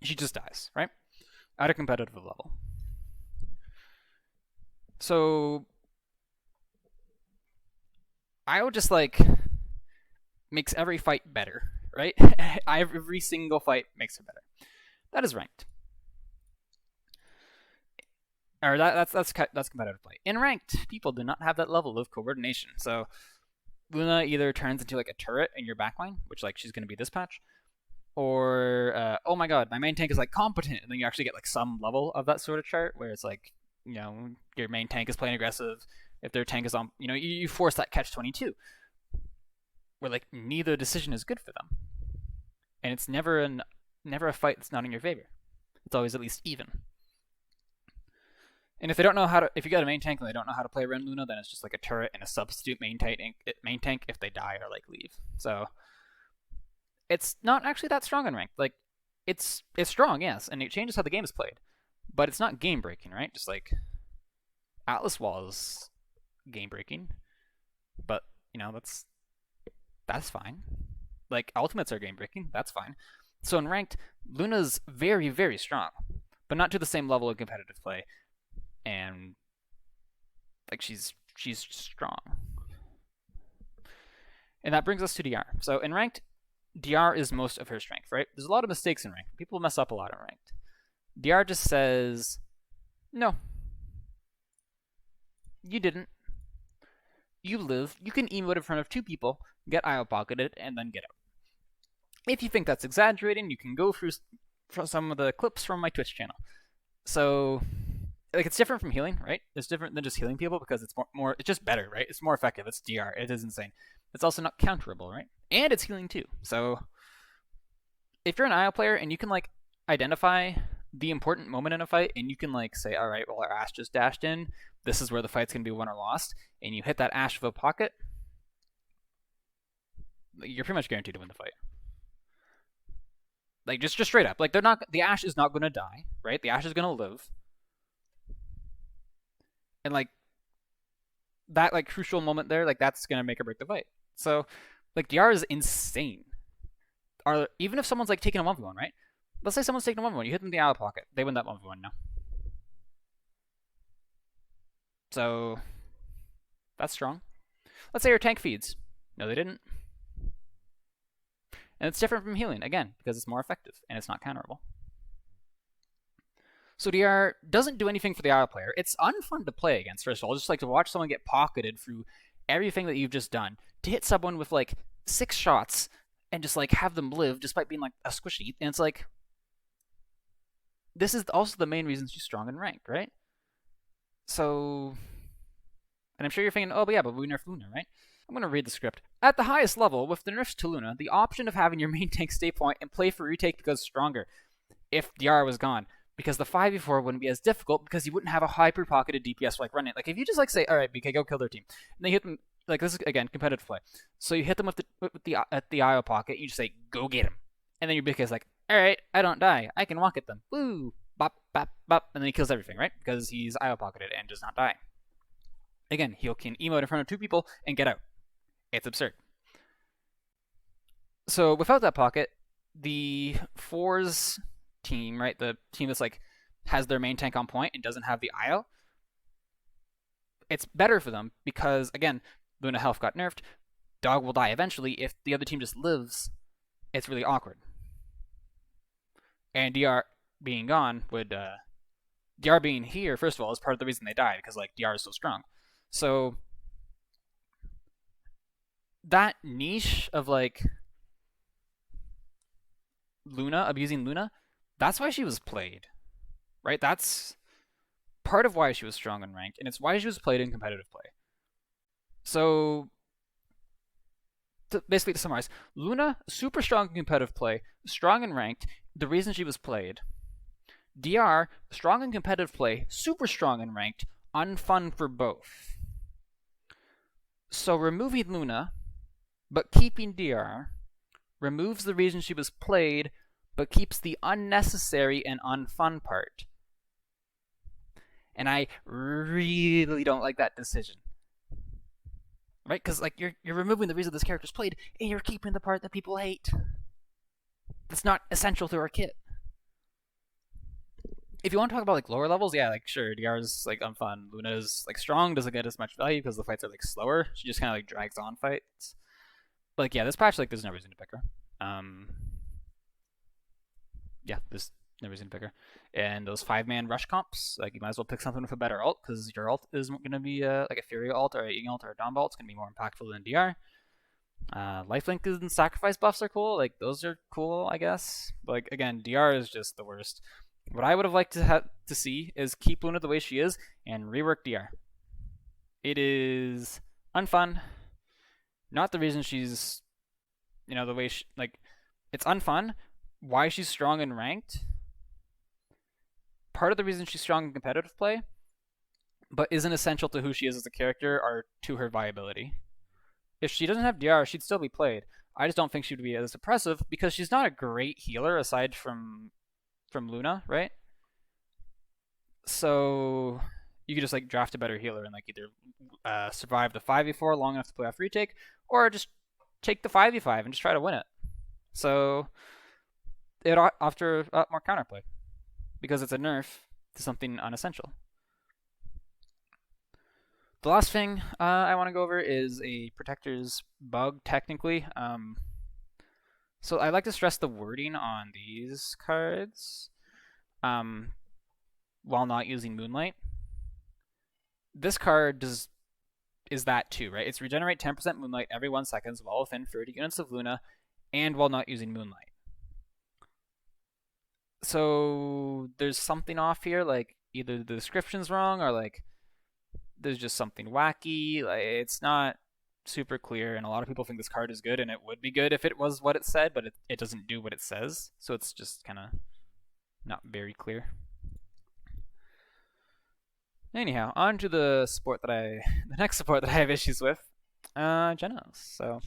She just dies, right? At a competitive level. So IO just, like, makes every fight better, right? Every single fight makes her better. That is ranked. Or that's competitive play. In ranked, people do not have that level of coordination. So Luna either turns into, like, a turret in your backline, which, like, she's going to be this patch, or oh my god, my main tank is, like, competent, and then you actually get, like, some level of that sort of chart where it's like, your main tank is playing aggressive. If their tank is on, you force that catch-22, where, like, neither decision is good for them, and it's never a fight that's not in your favor. It's always at least even. And if they don't know if you got a main tank and they don't know how to play around Luna, then it's just like a turret and a substitute main tank if they die or, like, leave. So it's not actually that strong in ranked. Like, it's strong, yes, and it changes how the game is played, but it's not game breaking, right? Just like Atlas Wall is game breaking, but that's fine. Like, ultimates are game breaking, that's fine. So in ranked, Luna's very, very strong, but not to the same level of competitive play. And, like, she's strong. And that brings us to DR. So in ranked, DR is most of her strength, right? There's a lot of mistakes in ranked. People mess up a lot in ranked. DR just says, no. You didn't. You live. You can emote in front of 2 people, get IO pocketed, and then get out. If you think that's exaggerating, you can go through some of the clips from my Twitch channel. So, like, it's different from healing, right? It's different than just healing people because it's more it's just better, right? It's more effective. It's DR. It is insane. It's also not counterable, right? And it's healing too. So if you're an IO player and you can, like, identify the important moment in a fight, and you can, like, say, all right, well, our Ashe just dashed in. This is where the fight's gonna be won or lost, and you hit that Ashe with a pocket, you're pretty much guaranteed to win the fight. Like, just straight up. Like, the Ashe is not gonna die, right? The Ashe is gonna live. And, like, that, like, crucial moment there, like, that's gonna make or break the fight. So, like, DR is insane. Even if someone's, like, taking a 1v1, right? Let's say someone's taking a 1v1, you hit them in the out pocket, they win that 1v1 now. So that's strong. Let's say your tank feeds. No, they didn't. And it's different from healing, again, because it's more effective and it's not counterable. So DR doesn't do anything for the IO player. It's unfun to play against, first of all. Just like to watch someone get pocketed through everything that you've just done. To hit someone with like 6 shots and just like have them live despite being like a squishy. And it's like, this is also the main reason she's strong in ranked, right? So, and I'm sure you're thinking, oh, but yeah, but we nerfed Luna, right? I'm going to read the script. At the highest level, with the nerfs to Luna, the option of having your main tank stay point and play for retake becomes stronger if DR was gone. Because the 5v4 wouldn't be as difficult because you wouldn't have a hyper-pocketed DPS like running. Like, if you just like say, alright, BK, go kill their team. And they hit them, like this is, again, competitive play. So you hit them with the IO pocket, you just say, go get him. And then your BK is like, alright, I don't die. I can walk at them. Woo! Bop, bop, bop. And then he kills everything, right? Because he's IO pocketed and does not die. Again, he can emote in front of 2 people and get out. It's absurd. So without that pocket, the 4's team, right, the team that's like has their main tank on point and doesn't have the IO, it's better for them because, again, Luna health got nerfed. Dog will die eventually. If the other team just lives, it's really awkward. And DR being gone would, DR being here, first of all, is part of the reason they died, because like DR is so strong. So that niche of like Luna, abusing Luna, that's why she was played, right? That's part of why she was strong in ranked, and it's why she was played in competitive play. So basically, to summarize, Luna, super strong in competitive play, strong in ranked, the reason she was played. DR, strong in competitive play, super strong in ranked, unfun for both. So removing Luna, but keeping DR, removes the reason she was played, but keeps the unnecessary and unfun part. And I really don't like that decision. Right? Because like you're removing the reason this character's played, and you're keeping the part that people hate. That's not essential to our kit. If you want to talk about like lower levels, yeah, like sure, DR's like unfun. Luna's like strong, doesn't get as much value because the fights are like slower. She just kind of like drags on fights. But like yeah, this patch like there's no reason to pick her. Yeah, there's no reason to pick her. And those 5-man rush comps, like you might as well pick something with a better ult, because your ult is going to be like a Furia ult or a Ying ult or a Dom ult. It's going to be more impactful than DR. Lifelink and sacrifice buffs are cool. Like those are cool, I guess. But like again, DR is just the worst. What I would have liked to see is keep Luna the way she is and rework DR. It is unfun. Not the reason she's, the way she, like, it's unfun. Why she's strong in ranked. Part of the reason she's strong in competitive play, but isn't essential to who she is as a character or to her viability. If she doesn't have DR, she'd still be played. I just don't think she would be as oppressive because she's not a great healer aside from Luna, right? So you could just like draft a better healer and like either survive the 5v4 long enough to play off retake, or just take the 5v5 and just try to win it. So it after more counterplay because it's a nerf to something unessential. The last thing I want to go over is a protector's bug, technically. So I like to stress the wording on these cards while not using Moonlight. This card is that too, right? It's regenerate 10% Moonlight every 1 second while within 30 units of Luna and while not using Moonlight. So there's something off here, like either the description's wrong or like there's just something wacky. Like it's not super clear, and a lot of people think this card is good, and it would be good if it was what it said, but it doesn't do what it says, so it's just kind of not very clear. Anyhow, on to the next support that I have issues with, Jenos. So,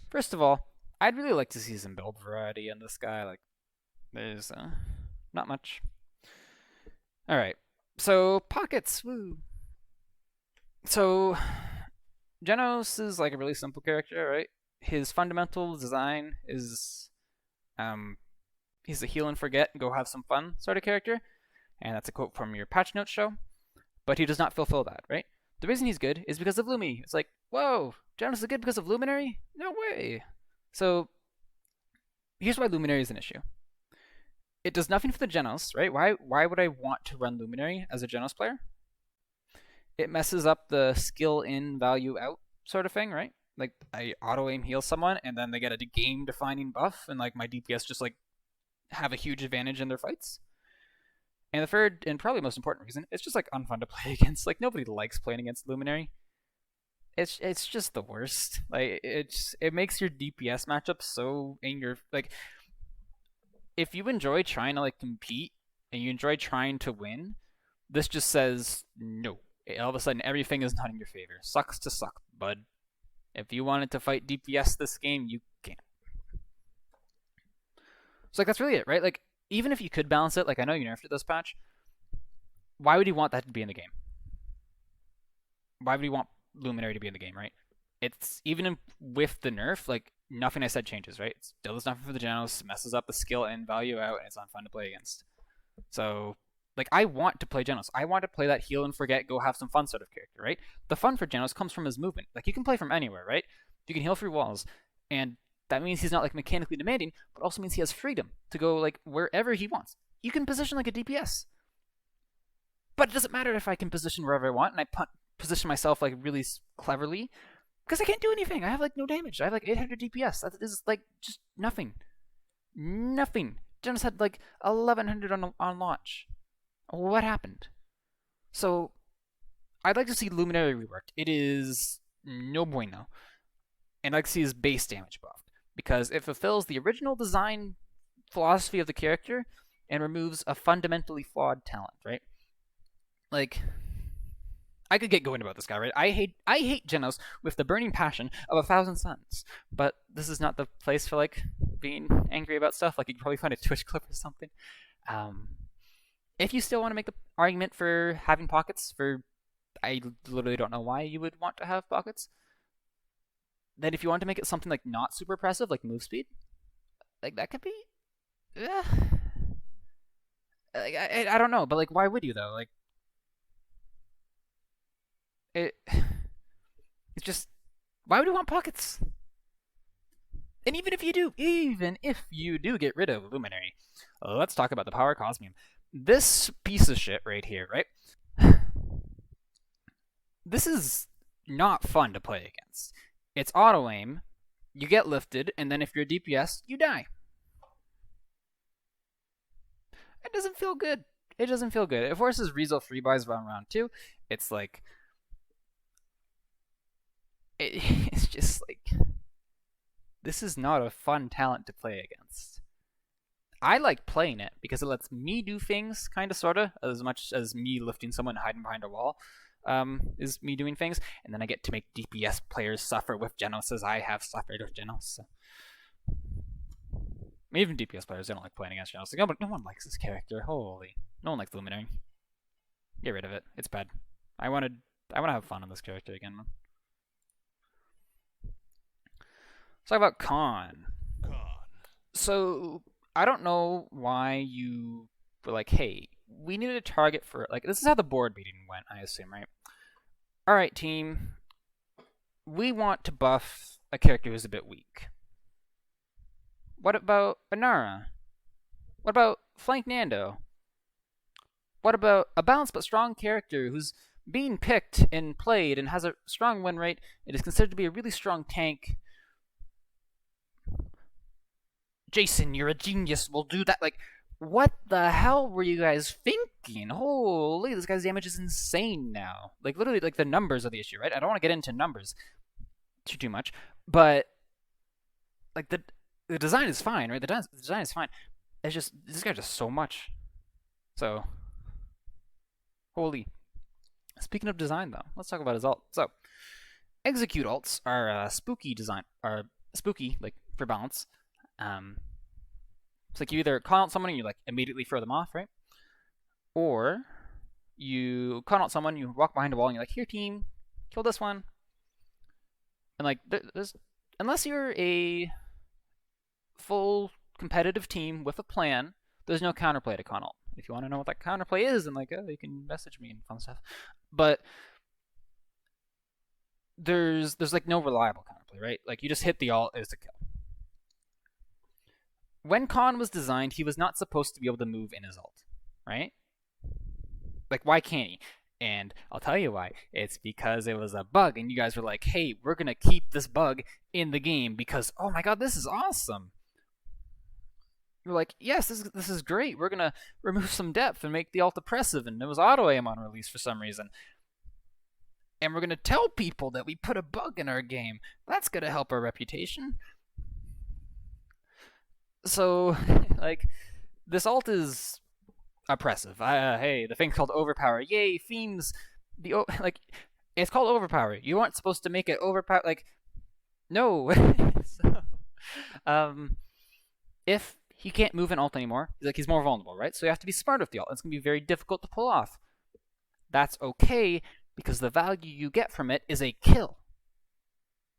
first of all, I'd really like to see some build variety in this guy. Like, there's not much. All right, so pockets. Woo. So Jenos is like a really simple character, right? His fundamental design is he's a heal and forget and go have some fun sort of character, and that's a quote from your patch notes show. But he does not fulfill that, right? The reason he's good is because of Lumi. It's like Whoa, Jenos is good because of Luminary? No way. So here's why Luminary is an issue. It does nothing for the Jenos, right? Why would I want to run Luminary as a Jenos player? It messes up the skill in, value out sort of thing, right? Like I auto aim heal someone and then they get a game defining buff and like my DPS just like have a huge advantage in their fights. And the third and probably most important reason, it's just like unfun to play against. Like nobody likes playing against Luminary. It's just the worst. Like it makes your DPS matchup so in your like if you enjoy trying to like compete and you enjoy trying to win, this just says no. All of a sudden everything is not in your favor. Sucks to suck, bud. If you wanted to fight DPS this game, you can't. So like that's really it, right? Like even if you could balance it, like I know you nerfed it this patch, why would you want that to be in the game? Why would you want Luminary to be in the game, right? It's even with the nerf, like nothing I said changes, right? It still does nothing for the Jenos, messes up the skill and value out, and it's not fun to play against. So like I want to play Jenos. I want to play that heal and forget, go have some fun sort of character, right? The fun for Jenos comes from his movement. Like you can play from anywhere, right? You can heal through walls, and that means he's not like mechanically demanding, but also means he has freedom to go like wherever he wants. You can position like a DPS, but it doesn't matter if I can position wherever I want and I position myself like really cleverly because I can't do anything. I have like no damage. I have like 800 DPS. That is like just nothing. Nothing. Jenos had like 1100 on launch. What happened? So I'd like to see Luminary reworked. It is no bueno. And I'd like to see his base damage buffed because it fulfills the original design philosophy of the character and removes a fundamentally flawed talent, right? Like I could get going about this guy, right? I hate Jenos with the burning passion of 1,000 suns, but this is not the place for like being angry about stuff. Like you could probably find a Twitch clip or something. If you still want to make the argument for having pockets, I literally don't know why you would want to have pockets. Then if you want to make it something like not super impressive, like move speed, like that could be. I don't know, but like why would you though? Like it's just why would you want pockets? And even if you do get rid of Luminary, let's talk about the power Cosmium. This piece of shit right here, right? This is not fun to play against. It's auto aim, you get lifted, and then if you're a DPS, you die. It doesn't feel good. It doesn't feel good. It forces Rezo 3 buys round 2. It's like it's just like this is not a fun talent to play against. I like playing it because it lets me do things, kind of, sort of, as much as me lifting someone and hiding behind a wall is me doing things, and then I get to make DPS players suffer with Jenos as I have suffered with Jenos. So. Even DPS players, they don't like playing against Jenos. Like, no one likes this character. Holy, no one likes Luminary. Get rid of it. It's bad. I want to have fun on this character again, man. Let's talk about Con. So I don't know why you were like, hey, we needed a target for, like, this is how the board meeting went, I assume, right? Alright, team. We want to buff a character who's a bit weak. What about Inara? What about Flank Nando? What about a balanced but strong character who's being picked and played and has a strong win rate? It is considered to be a really strong tank. Jason, you're a genius. We'll do that. Like, what the hell were you guys thinking? Holy, this guy's damage is insane now. Like, literally, like, the numbers are the issue, right? I don't want to get into numbers too much, but, like, the design is fine, right? The design is fine. It's just, this guy does so much. So, holy. Speaking of design, though, let's talk about his ult. So, execute ults are spooky design, are spooky, like, for balance. It's like you either call out someone and you like immediately throw them off, right? Or you call out someone, you walk behind a wall, and you're like, "Here, team, kill this one." And like, unless you're a full competitive team with a plan, there's no counterplay to con ult. If you want to know what that counterplay is, then like, you can message me and fun stuff. But there's like no reliable counterplay, right? Like you just hit the ult, it's a kill. When Khan was designed, he was not supposed to be able to move in his ult, right? Like, why can't he? And I'll tell you why. It's because it was a bug, and you guys were like, hey, we're going to keep this bug in the game because, oh my god, this is awesome. You're like, yes, this is great. We're going to remove some depth and make the ult oppressive, and it was auto-aim on release for some reason. And we're going to tell people that we put a bug in our game. That's going to help our reputation. So, like, this ult is oppressive. Hey, the thing's called overpower. Yay, fiends. Like, it's called overpower. You aren't supposed to make it overpower. Like, no. So, if he can't move an ult anymore, like he's more vulnerable, right? So you have to be smart with the ult. It's gonna be very difficult to pull off. That's okay because the value you get from it is a kill,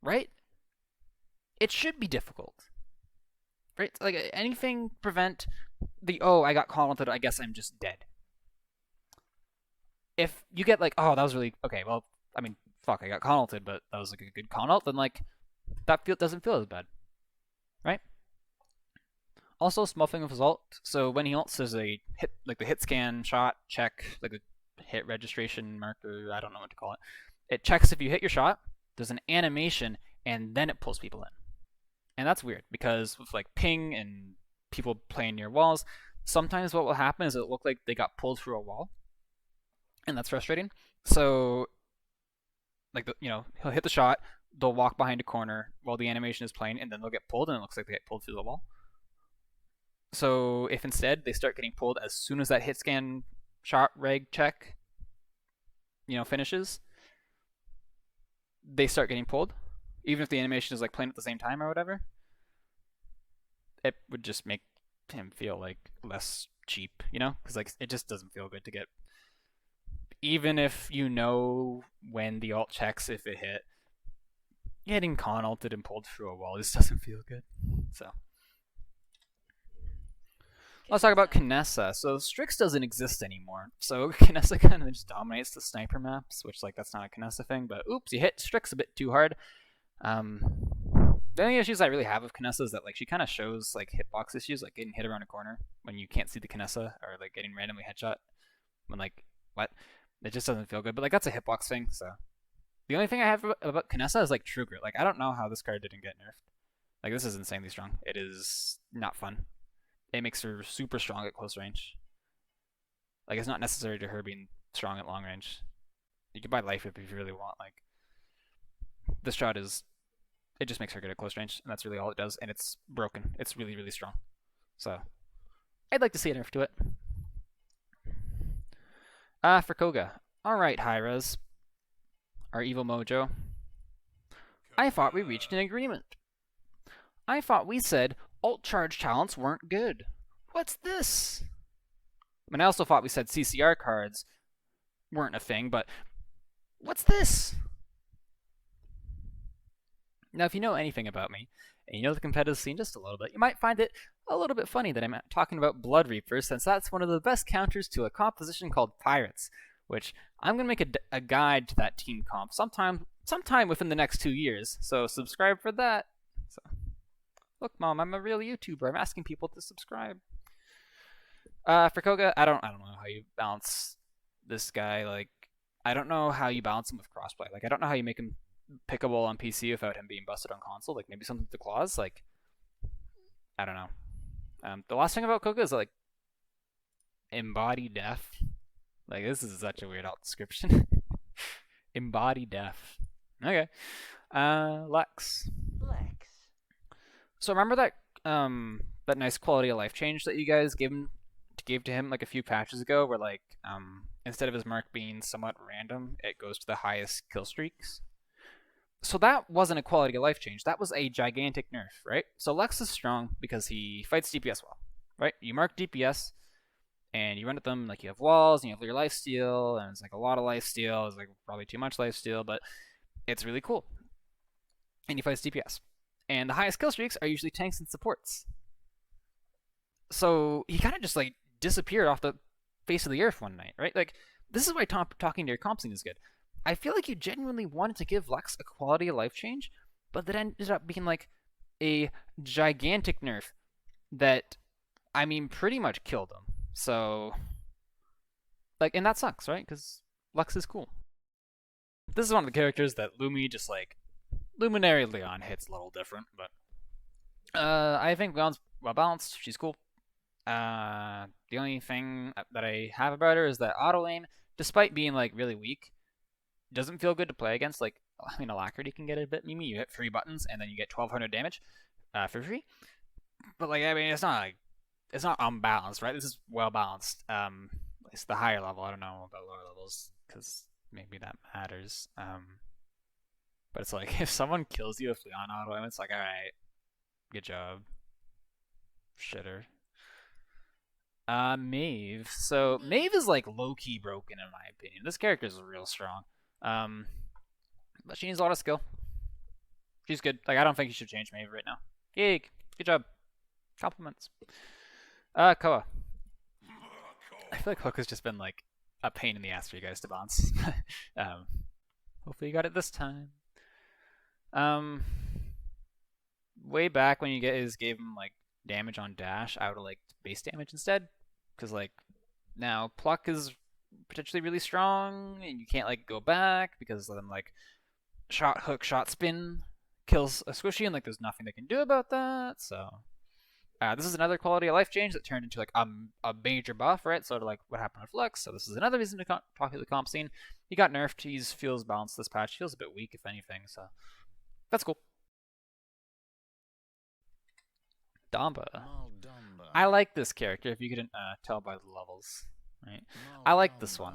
right? It should be difficult. Right? Like, anything prevent the, oh, I got call-ulted, I guess I'm just dead. If you get like, oh, that was really, okay, well, I mean, fuck, I got call-ulted, but that was like a good call-ult, then like, that doesn't feel as bad. Right? Also, small thing with his ult, so when he ults, there's a hit, like the hit scan, shot, check, like a hit registration marker, I don't know what to call it. It checks if you hit your shot, there's an animation, and then it pulls people in. And that's weird, because with like ping and people playing near walls, sometimes what will happen is it'll look like they got pulled through a wall. And that's frustrating. So, like, he'll hit the shot, they'll walk behind a corner while the animation is playing, and then they'll get pulled, and it looks like they get pulled through the wall. So, if instead they start getting pulled as soon as that hit scan shot reg check, finishes, they start getting pulled. Even if the animation is like playing at the same time or whatever, it would just make him feel like less cheap, because like it just doesn't feel good to get. Even if you know when the ult checks if it hit, getting con ulted and pulled through a wall just doesn't feel good. So let's talk about Kinessa. So Strix doesn't exist anymore. So Kinessa kind of just dominates the sniper maps, which like that's not a Kinessa thing. But oops, you hit Strix a bit too hard. The only issues I really have with Kinessa is that like she kind of shows like hitbox issues, like getting hit around a corner when you can't see the Kinessa, or like getting randomly headshot when like what, it just doesn't feel good. But like that's a hitbox thing. So the only thing I have about Kinessa is like True Grit. Like I don't know how this card didn't get nerfed. Like this is insanely strong. It is not fun. It makes her super strong at close range. Like it's not necessary to her being strong at long range. You can buy life if you really want. Like this shot is, it just makes her good at close range, and that's really all it does, and it's broken. It's really, really strong. So, I'd like to see a nerf to it. For Koga. Alright, Hyras. Our evil mojo. I thought we reached an agreement. I thought we said alt charge talents weren't good. What's this? I mean, I also thought we said CCR cards weren't a thing, but what's this? Now, if you know anything about me, and you know the competitive scene just a little bit, you might find it a little bit funny that I'm talking about Blood Reapers, since that's one of the best counters to a composition called Pirates, which I'm going to make a guide to that team comp sometime within the next 2 years, so subscribe for that. So, look, Mom, I'm a real YouTuber. I'm asking people to subscribe. For Koga, I don't know how you balance this guy. Like, I don't know how you balance him with crossplay. Like, I don't know how you make him pickable on PC without him being busted on console. Like maybe something with the claws. Like I don't know. The last thing about Koga is like embody death. Like this is such a weird alt description. Embody death. Okay. Lex. So remember that that nice quality of life change that you guys gave to him like a few patches ago, where like instead of his mark being somewhat random, it goes to the highest kill streaks. So that wasn't a quality of life change. That was a gigantic nerf, right? So Lex is strong because he fights DPS well, right? You mark DPS, and you run at them like you have walls, and you have your lifesteal, and it's like a lot of lifesteal. It's like probably too much lifesteal, but it's really cool. And he fights DPS. And the highest kill streaks are usually tanks and supports. So he kind of just like disappeared off the face of the earth one night, right? Like, this is why talking to your comp scene is good. I feel like you genuinely wanted to give Lux a quality of life change, but that ended up being like a gigantic nerf that, I mean, pretty much killed him. So, like, and that sucks, right? Because Lux is cool. This is one of the characters that Lumi just like Luminary Lian hits a little different, but I think Leon's well balanced. She's cool. The only thing that I have about her is that auto aim, despite being like really weak, doesn't feel good to play against. Like, I mean, Alacrity can get a bit memey. You hit 3 buttons and then you get 1200 damage for free. But like, I mean, it's not unbalanced, right? This is well balanced. It's the higher level. I don't know about lower levels because maybe that matters. But it's like if someone kills you with Leon auto aim, it's like, all right, good job, shitter. Maeve. So Maeve is like low-key broken in my opinion. This character is real strong. But she needs a lot of skill. She's good. Like I don't think you should change Maeve right now. Yay, good job. Compliments. Koa. I feel like Hook has just been like a pain in the ass for you guys to bounce. Hopefully you got it this time. Way back when you gave him like damage on dash, I would have like base damage instead, because like now pluck is potentially really strong, and you can't like go back because then like shot hook shot spin kills a squishy, and like there's nothing they can do about that. So this is another quality of life change that turned into like a major buff, right? Sort of like what happened with Lux. So this is another reason to talk about the comp scene. He got nerfed. He feels balanced this patch. Feels a bit weak if anything. So that's cool. Damba. I like this character, if you couldn't tell by the levels. Right? I like this one.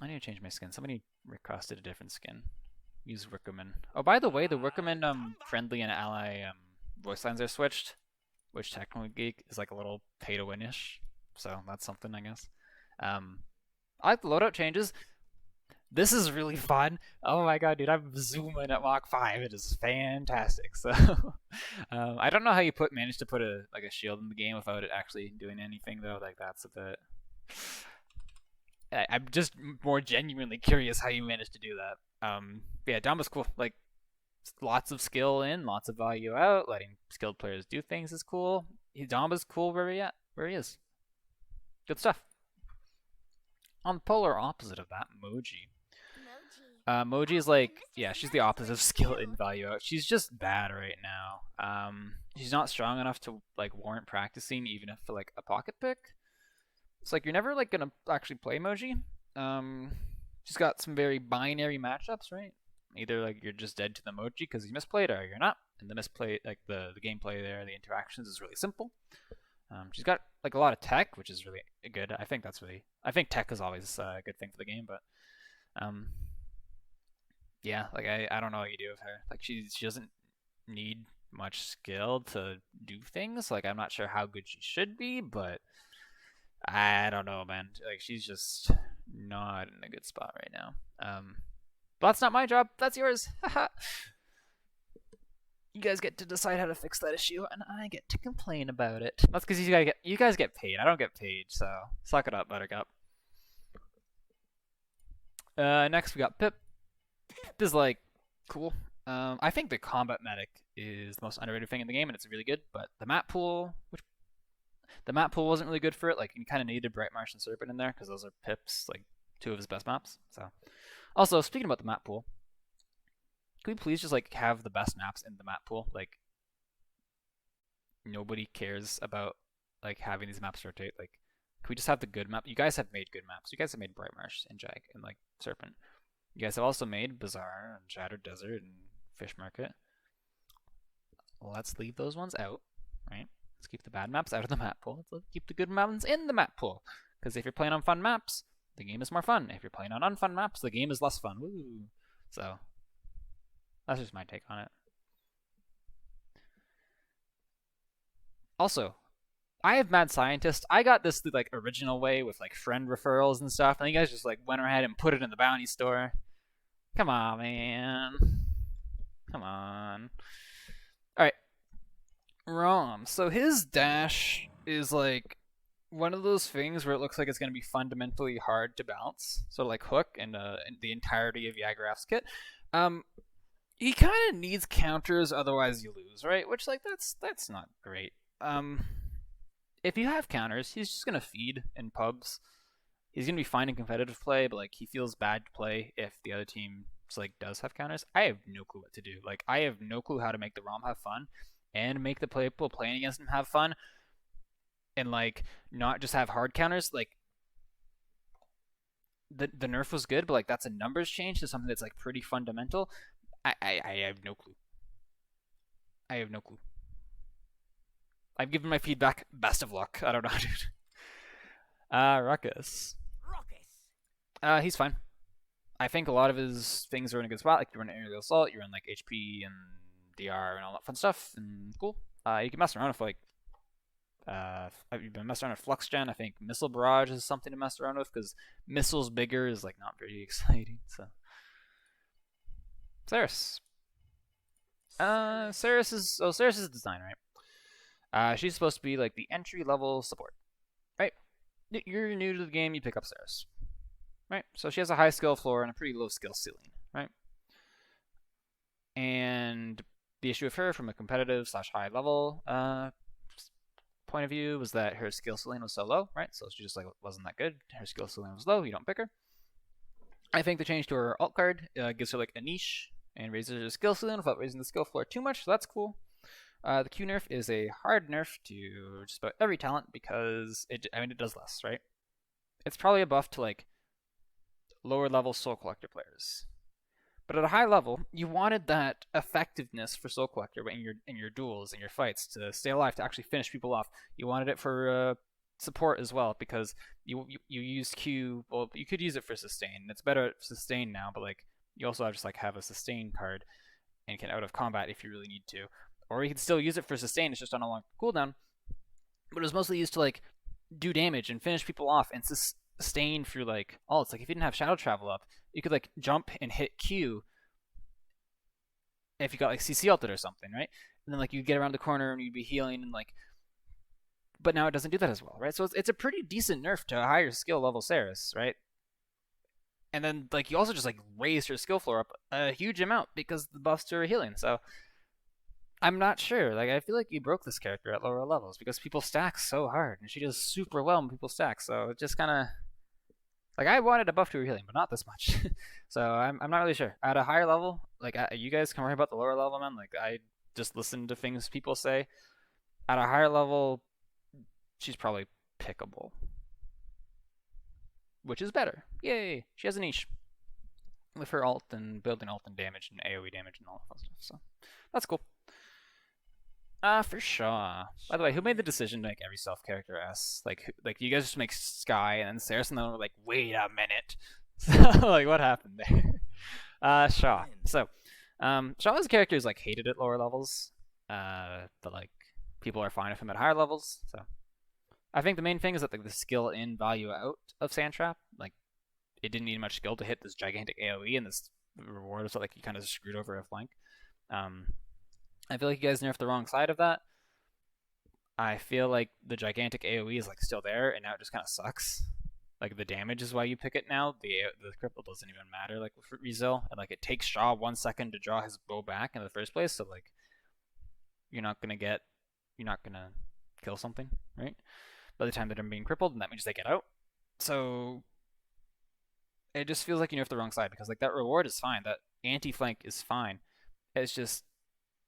I need to change my skin. Somebody requested a different skin. Use Wickerman. Oh, by the way, the Wickerman friendly and ally voice lines are switched, which technically is like a little pay to win-ish. So that's something, I guess. I like the loadout changes. This is really fun. Oh my god, dude, I'm zooming at Mach 5. It is fantastic. So, I don't know how you manage to put a shield in the game without it actually doing anything though. Like that's a bit. I'm just more genuinely curious how you managed to do that. Yeah, Damba's cool. Like, lots of skill in, lots of value out. Letting skilled players do things is cool. Damba's cool where he is. Good stuff. On the polar opposite of that, Moji. Moji is like, yeah, she's the opposite of skill in value out. She's just bad right now. She's not strong enough to like warrant practicing, even if for like a pocket pick. It's like you're never like gonna actually play Moji. She's got some very binary matchups, right? Either like you're just dead to the Moji because you misplayed, or you're not. And the misplay, like the gameplay there, the interactions is really simple. She's got like a lot of tech, which is really good. I think tech is always a good thing for the game, but yeah, like I don't know what you do with her. Like she doesn't need much skill to do things. Like I'm not sure how good she should be, but I don't know, man. Like she's just not in a good spot right now. But that's not my job. That's yours. Haha. You guys get to decide how to fix that issue, and I get to complain about it. That's because you guys get paid. I don't get paid, so suck it up, Buttercup. Next we got Pip. Pip is like cool. I think the combat medic is the most underrated thing in the game, and it's really good. But the map pool wasn't really good for it. Like you kind of needed Bright Marsh and Serpent in there because those are Pip's like two of his best maps. So, also speaking about the map pool. Can we please just like have the best maps in the map pool? Like nobody cares about like having these maps rotate. Like can we just have the good map? You guys have made good maps. You guys have made Bright Marsh and Jag and like Serpent. You guys have also made Bazaar and Shattered Desert and Fish Market. Let's leave those ones out, right? Let's keep the bad maps out of the map pool. Let's keep the good maps in the map pool. Because if you're playing on fun maps, the game is more fun. If you're playing on unfun maps, the game is less fun. Woo! So that's just my take on it. Also, I have Mad Scientist. I got this the like original way with like friend referrals and stuff, and you guys just like went ahead and put it in the bounty store. Come on, man. Come on. Alright. Raum. So his dash is like one of those things where it looks like it's going to be fundamentally hard to balance. So like Hook and the entirety of Yagraf's kit. Um, he kind of needs counters, otherwise you lose, right? Which like that's not great. If you have counters, he's just gonna feed in pubs. He's gonna be fine in competitive play, but like he feels bad to play if the other team like does have counters. I have no clue what to do. Like I have no clue how to make the Raum have fun and make the people playing against him have fun, and like not just have hard counters. Like the nerf was good, but like that's a numbers change to something that's like pretty fundamental. I have no clue. I have no clue. I've given my feedback. Best of luck. I don't know, dude. Ruckus. He's fine. I think a lot of his things are in a good spot. Like you're in aerial assault, you're in like HP and DR and all that fun stuff, and cool. You can mess around with like you've been messing around with Flux Gen. I think Missile Barrage is something to mess around with because missiles bigger is like not very exciting. So Seris. Seris is design, right? She's supposed to be like the entry level support, right? You're new to the game, you pick up Seris, right? So she has a high skill floor and a pretty low skill ceiling, right? And the issue with her from a competitive / high level point of view was that her skill ceiling was so low, right? So she just like wasn't that good. Her skill ceiling was low, you don't pick her. I think the change to her alt card gives her like a niche and raises her skill ceiling without raising the skill floor too much, so that's cool. The Q nerf is a hard nerf to just about every talent because it does less, right? It's probably a buff to like lower level Soul Collector players. But at a high level, you wanted that effectiveness for Soul Collector in your duels, in your fights, to stay alive, to actually finish people off. You wanted it for support as well, because you used Q. Well, you could use it for sustain. It's better at sustain now, but like you also have just like have a sustain card and can out of combat if you really need to, or you can still use it for sustain. It's just on a long cooldown. But it was mostly used to like do damage and finish people off and sustain through like ults. Like if you didn't have Shadow Travel up, you could like jump and hit Q if you got like CC ulted or something, right? And then like you get around the corner and you'd be healing and like. But now it doesn't do that as well, right? So it's a pretty decent nerf to a higher skill level Seris, right? And then like you also just like raise her skill floor up a huge amount because the buffs to her healing. So I'm not sure. Like I feel like you broke this character at lower levels because people stack so hard and she does super well when people stack. So it just kind of like I wanted a buff to her healing, but not this much. So I'm not really sure. At a higher level, like you guys can worry about the lower level, man. Like I just listen to things people say. At a higher level, she's probably pickable, which is better. Yay! She has a niche with her ult and building ult and damage and AoE damage and all that fun stuff. So that's cool. For Sha. By the way, who made the decision to make every self character S? Like you guys just make Skye and then Seris, and then we're like, wait a minute. So like, what happened there? Sha. So, Sha's character is like hated at lower levels, but like people are fine with him at higher levels. So, I think the main thing is that like the skill in value out of Sandtrap, like it didn't need much skill to hit this gigantic AoE, and this reward is like you kind of screwed over a flank. I feel like you guys nerfed the wrong side of that. I feel like the gigantic AoE is like still there, and now it just kind of sucks. Like the damage is why you pick it now. The cripple doesn't even matter like with Rezil, and like it takes Sha 1 second to draw his bow back in the first place. So like you're not gonna kill something, right? By the time that I'm being crippled, and that means they get out. So it just feels like you nerfed the wrong side because like that reward is fine, that anti-flank is fine. It's just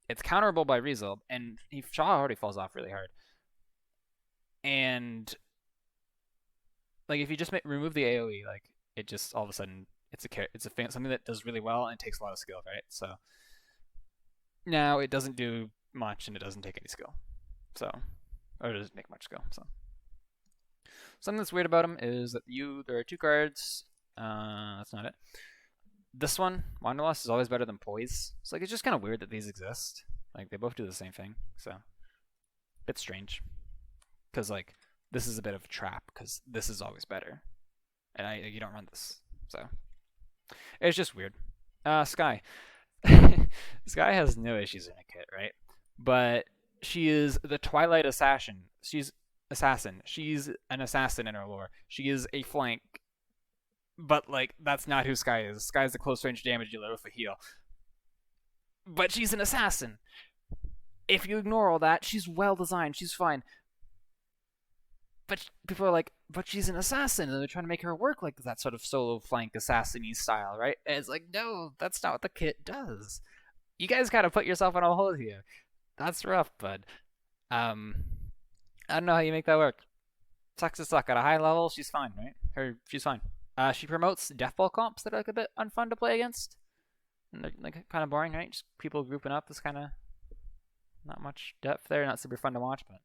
it's counterable by Rezil, and Sha already falls off really hard. And like if you just remove the AoE, like it just all of a sudden it's something that does really well and takes a lot of skill, right? So now it doesn't do much and it doesn't take any skill, or it doesn't make much skill. So something that's weird about him is that there are 2 cards. That's not it. This one, Wanderlust, is always better than Poise. So like it's just kind of weird that these exist. Like they both do the same thing. So a bit strange. Because like this is a bit of a trap because this is always better, and you don't run this. So it's just weird. Skye. Skye has no issues in a kit, right? But she is the Twilight Assassin. She's assassin. She's an assassin in her lore. She is a flank, but like that's not who Skye is. Skye's the close range damage dealer with a heal. But she's an assassin. If you ignore all that, she's well designed. She's fine. But people are like, but she's an assassin, and they're trying to make her work like that sort of solo flank assassin-y style, right? And it's like, no, that's not what the kit does. You guys gotta put yourself on a hold here. That's rough, bud. I don't know how you make that work. Sucks to suck. At a high level, she's fine, right? She's fine. She promotes deathball comps that are like a bit unfun to play against. And they're like kind of boring, right? Just people grouping up is kind of not much depth there. Not super fun to watch, but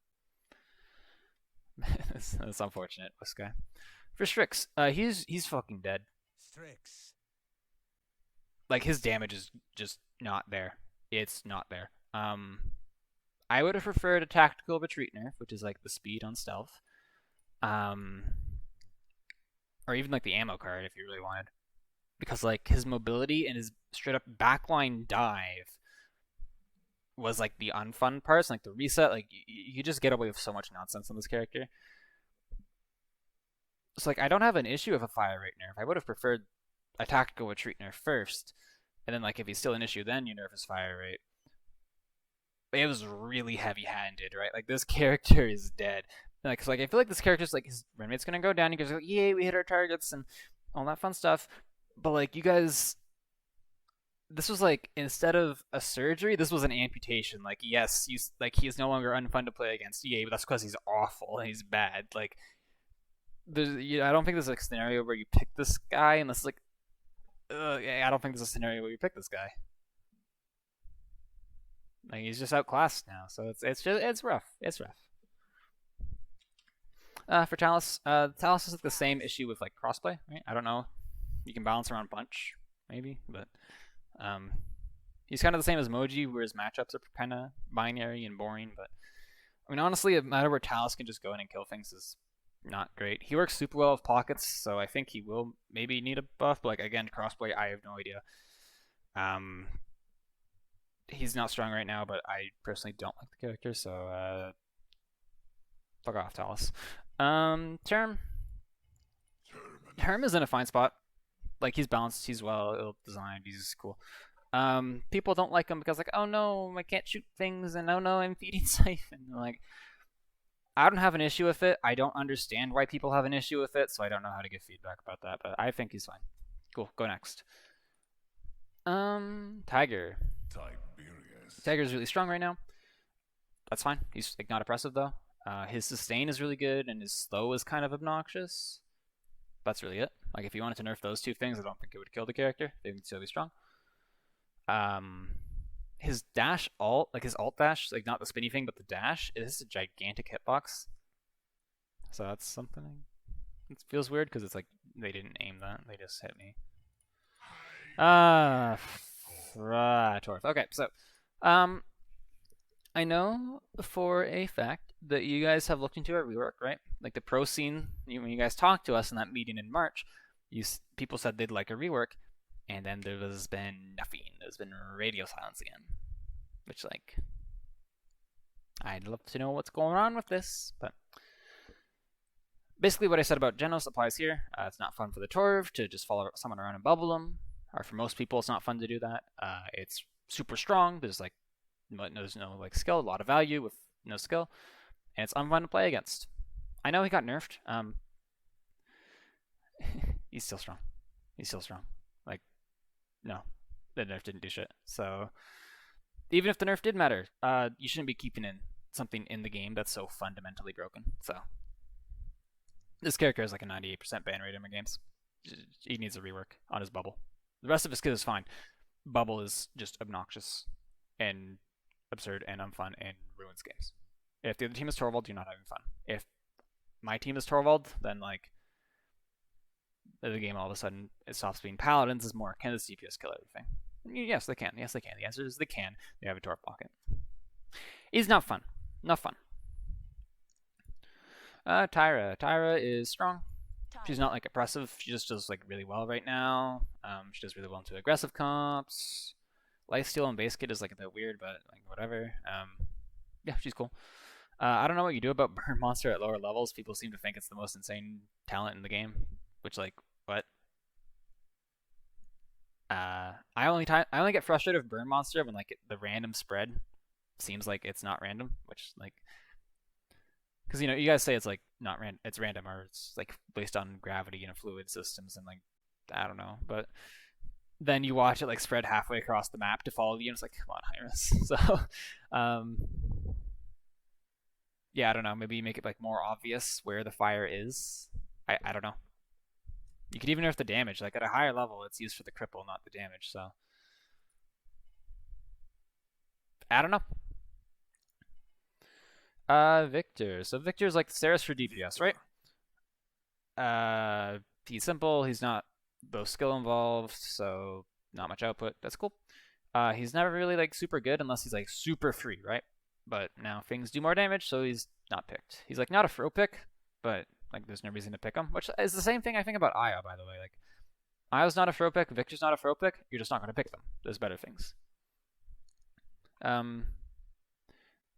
that's unfortunate with Skye. For Strix, he's fucking dead. Strix. Like his damage is just not there. It's not there. I would have preferred a tactical retreat nerf, which is like the speed on stealth. Or even like the ammo card if you really wanted. Because like his mobility and his straight up backline dive was like the unfun parts, like the reset. Like you just get away with so much nonsense on this character. So like I don't have an issue with a fire rate nerf. I would have preferred a tactical retreat nerf first, and then like if he's still an issue, then you nerf his fire rate. But it was really heavy-handed, right? Like this character is dead. Like, so, like I feel like this character's like his run rate's gonna go down. You guys are like, yay, we hit our targets and all that fun stuff. But like you guys, this was like instead of a surgery, this was an amputation. Like yes, he's no longer unfun to play against. Yay, but that's because he's awful and he's bad. Like I don't think there's a scenario where you pick this guy unless like, I don't think there's a scenario where you pick this guy. Like he's just outclassed now, so it's rough. It's rough. For Talus, Talus is like the same issue with like crossplay, right? I don't know. You can balance around punch, maybe, but he's kind of the same as Moji, where his matchups are kind of binary and boring. But I mean, honestly, a matter where Talus can just go in and kill things is not great. He works super well with pockets, so I think he will maybe need a buff. But like again, crossplay, I have no idea. He's not strong right now, but I personally don't like the character, so fuck off, Talus. Term is in a fine spot. Like he's balanced, he's well designed, he's cool. People don't like him because like, oh no, I can't shoot things, and oh no, I'm feeding Siphon. Like, I don't have an issue with it. I don't understand why people have an issue with it, so I don't know how to give feedback about that. But I think he's fine. Cool. Go next. Tiger. Tiberius. Tiger's really strong right now. That's fine. He's like not oppressive though. His sustain is really good, and his slow is kind of obnoxious. That's really it. Like if you wanted to nerf those two things, I don't think it would kill the character. They would still be strong. His dash alt, like his alt dash, like not the spinny thing, but the dash, it is a gigantic hitbox. So that's something. It feels weird because it's like they didn't aim that; they just hit me. Torv. Okay, so, I know for a fact that you guys have looked into a rework, right? Like the pro scene, when you guys talked to us in that meeting in March, people said they'd like a rework, and then there has been nothing. There's been radio silence again, which like, I'd love to know what's going on with this, but basically what I said about Jenos applies here. It's not fun for the Torv to just follow someone around and bubble them, or for most people it's not fun to do that. It's super strong. There's no like skill, a lot of value with no skill, and it's unfun to play against. I know he got nerfed. He's still strong. Like, no, the nerf didn't do shit. So even if the nerf did matter, you shouldn't be keeping in something in the game that's so fundamentally broken. So this character has like a 98% ban rate in my games. He needs a rework on his bubble. The rest of his skill is fine. Bubble is just obnoxious and absurd and unfun and ruins games. If the other team is Torvald, you're not having fun. If my team is Torvald, then like the game all of a sudden it stops being paladins. Is more, can the CPS kill everything? Yes, they can. Yes, they can. The answer is they can. They have a Torv pocket. He's not fun. Not fun. Tyra. Tyra is strong. She's not like oppressive. She just does like really well right now. She does really well into aggressive comps. Lifesteal and base kit is like a bit weird, but like whatever. Yeah, she's cool. I don't know what you do about Burn Monster at lower levels. People seem to think it's the most insane talent in the game, which like what? I only get frustrated with Burn Monster when like the random spread seems like it's not random, which like because you guys say it's like not random, it's random or it's like based on gravity and fluid systems and like I don't know, but then you watch it like spread halfway across the map to follow you, and it's like come on, Iris. So, um, yeah, I don't know. Maybe you make it like more obvious where the fire is. I don't know. You could even nerf the damage. Like at a higher level, it's used for the cripple, not the damage. So I don't know. Viktor. So Viktor's like Seris for DPS, right? He's simple. He's not low skill involved, so not much output. That's cool. He's never really like super good unless he's like super free, right? But now things do more damage, so he's not picked. He's like not a throw pick, but like there's no reason to pick him, which is the same thing I think about Io, by the way. Like Io's not a throw pick, Viktor's not a throw pick. You're just not going to pick them. There's better things. You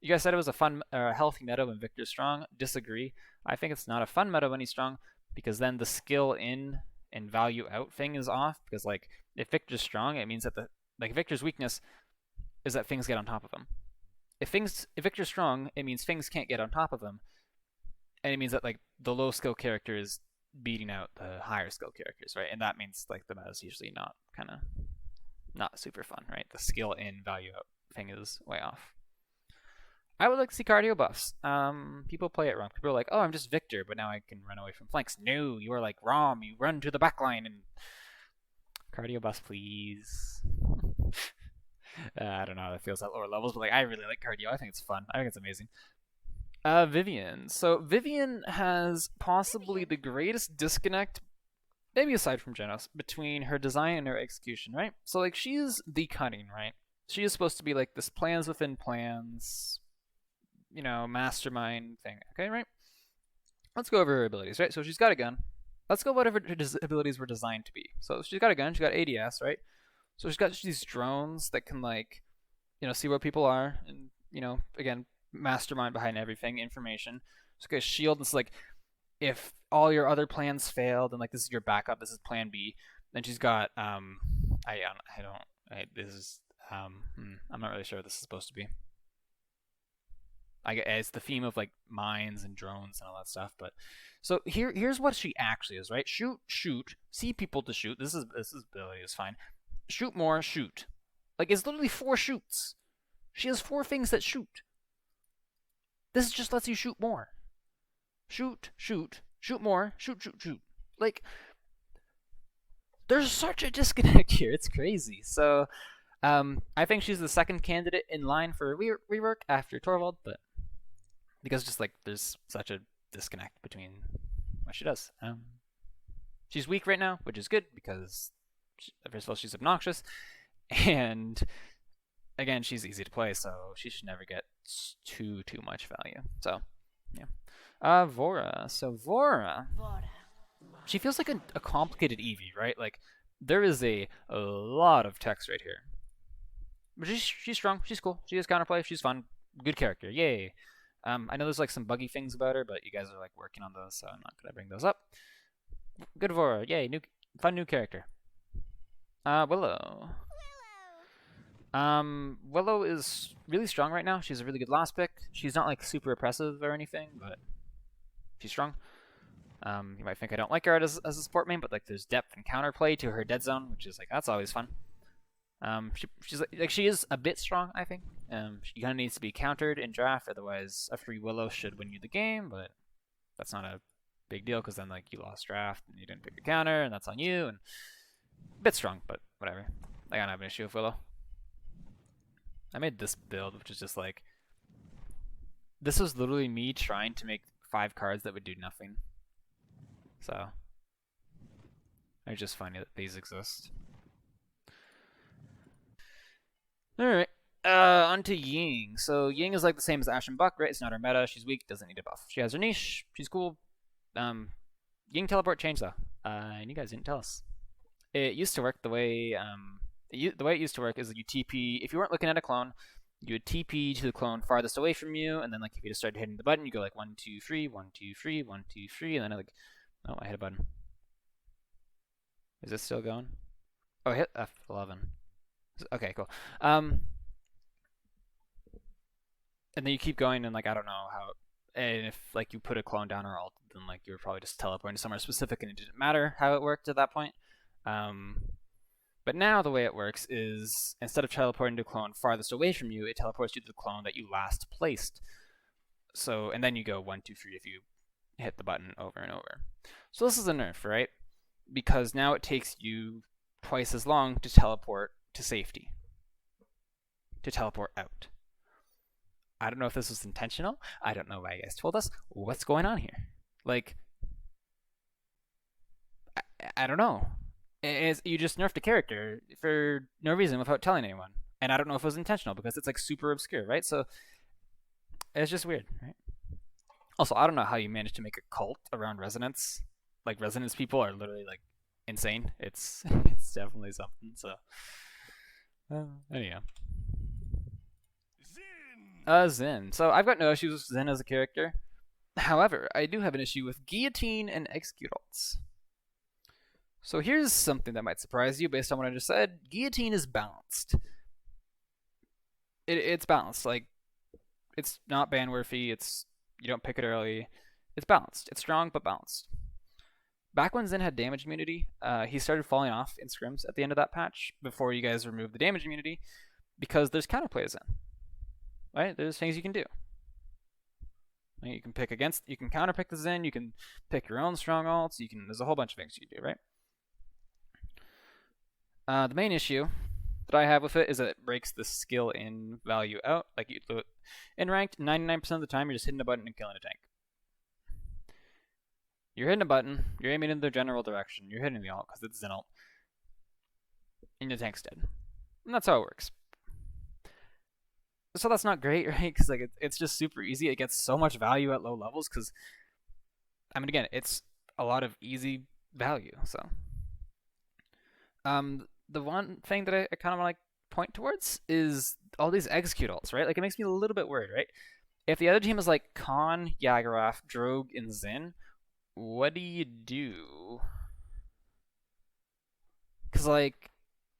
guys said it was a fun or a healthy meta when Viktor's strong. Disagree. I think it's not a fun meta when he's strong because then the skill in and value out thing is off. Because like if Viktor's strong, it means that Viktor's weakness is that things get on top of him. If Viktor's strong, it means things can't get on top of him, and it means that like the low skill character is beating out the higher skill characters, right? And that means like the meta is usually not super fun, right? The skill in value out thing is way off. I would like to see cardio buffs. People play it wrong. People are like, "Oh, I'm just Viktor, but now I can run away from flanks." No, you are like Raum. You run to the backline and cardio buffs, please. I don't know how that feels at lower levels, but like I really like cardio. I think it's fun. I think it's amazing. Vivian. So Vivian has possibly the greatest disconnect, maybe aside from Jenos, between her design and her execution, right? So like she's the cutting, right? She is supposed to be like this plans within plans, mastermind thing. Okay, right? Let's go over her abilities, right? So she's got a gun. Let's go whatever her abilities were designed to be. So she's got a gun. She's got ADS, right? So she's got these drones that can like, see where people are, and again, mastermind behind everything, information. She's got a shield. And it's like if all your other plans failed, and like this is your backup, this is Plan B. Then she's got I'm not really sure what this is supposed to be. It's the theme of like mines and drones and all that stuff. But so here's what she actually is, right? Shoot, see people to shoot. This ability is fine. Shoot more, shoot. Like it's literally 4 shoots. She has 4 things that shoot. This just lets you shoot more. Shoot more, shoot. Like there's such a disconnect here. It's crazy. So I think she's the second candidate in line for rework after Torvald, but because just like there's such a disconnect between what she does. She's weak right now, which is good because first of all she's obnoxious, and again she's easy to play, so she should never get too much value. So yeah. Vora. So Vora, she feels like a complicated Evie, right? Like there is a lot of text right here. But she's strong. She's cool. She has counterplay. She's fun. Good character. Yay. I know there's like some buggy things about her, but you guys are like working on those, so I'm not gonna bring those up. Good Vora. Yay. Fun new character. Willow. Willow is really strong right now. She's a really good last pick. She's not like super oppressive or anything, but she's strong. You might think I don't like her as a support main, but like there's depth and counterplay to her dead zone, which is like that's always fun. She is a bit strong, I think. She kind of needs to be countered in draft, otherwise a free Willow should win you the game, but that's not a big deal because then like you lost draft and you didn't pick your counter, and that's on you. And a bit strong, but whatever. I don't have an issue with Willow. I made this build, which is just like this was literally me trying to make 5 cards that would do nothing. So it's just funny that these exist. Alright, on to Ying. So Ying is like the same as Ash and Buck, right? It's not her meta, she's weak, doesn't need a buff. She has her niche, she's cool. Ying teleport changed though, and you guys didn't tell us. It used to work the way it used to work is that you TP, if you weren't looking at a clone, you would TP to the clone farthest away from you, and then like if you just started hitting the button, you go like 1, 2, 3, 1, 2, 3, 1, 2, 3, and then like, oh, I hit a button. Is this still going? Oh, I hit F11. Okay, cool. And then you keep going, and like I don't know how. And if like you put a clone down or alt, then like you were probably just teleporting to somewhere specific, and it didn't matter how it worked at that point. But now the way it works is instead of teleporting to a clone farthest away from you, it teleports you to the clone that you last placed. So, and then you go 1, 2, 3 if you hit the button over and over. So this is a nerf, right? Because now it takes you twice as long to teleport to safety, to teleport out. I don't know if this was intentional. I don't know why you guys told us. What's going on here? Like, I don't know. You just nerfed a character for no reason without telling anyone. And I don't know if it was intentional because it's like super obscure, right? So it's just weird, right? Also, I don't know how you managed to make a cult around resonance. Like resonance people are literally like insane. It's definitely something. So anyhow. Zin. So I've got no issues with Zin as a character. However, I do have an issue with Guillotine and Execute Alts. So here's something that might surprise you based on what I just said. Guillotine is balanced. It's balanced. Like, it's not ban-worthy. You don't pick it early. It's balanced. It's strong, but balanced. Back when Zin had damage immunity, he started falling off in scrims at the end of that patch before you guys removed the damage immunity because there's counterplay Zin. Right? There's things you can do. Right? You can counterpick the Zin, you can pick your own strong alts, there's a whole bunch of things you can do, right? The main issue that I have with it is that it breaks the skill in value out. Like in ranked, 99% of the time you're just hitting a button and killing a tank. You're hitting a button, you're aiming in the general direction, you're hitting the alt because it's Zin alt, and your tank's dead. And that's how it works. So that's not great, right? Because like it's just super easy. It gets so much value at low levels because, I mean, again, it's a lot of easy value. So, the one thing that I kind of want to point towards is all these execute alts, right? Like it makes me a little bit worried, right? If the other team is like Khan, Yagarath, Drogoz, and Zin, what do you do? Because like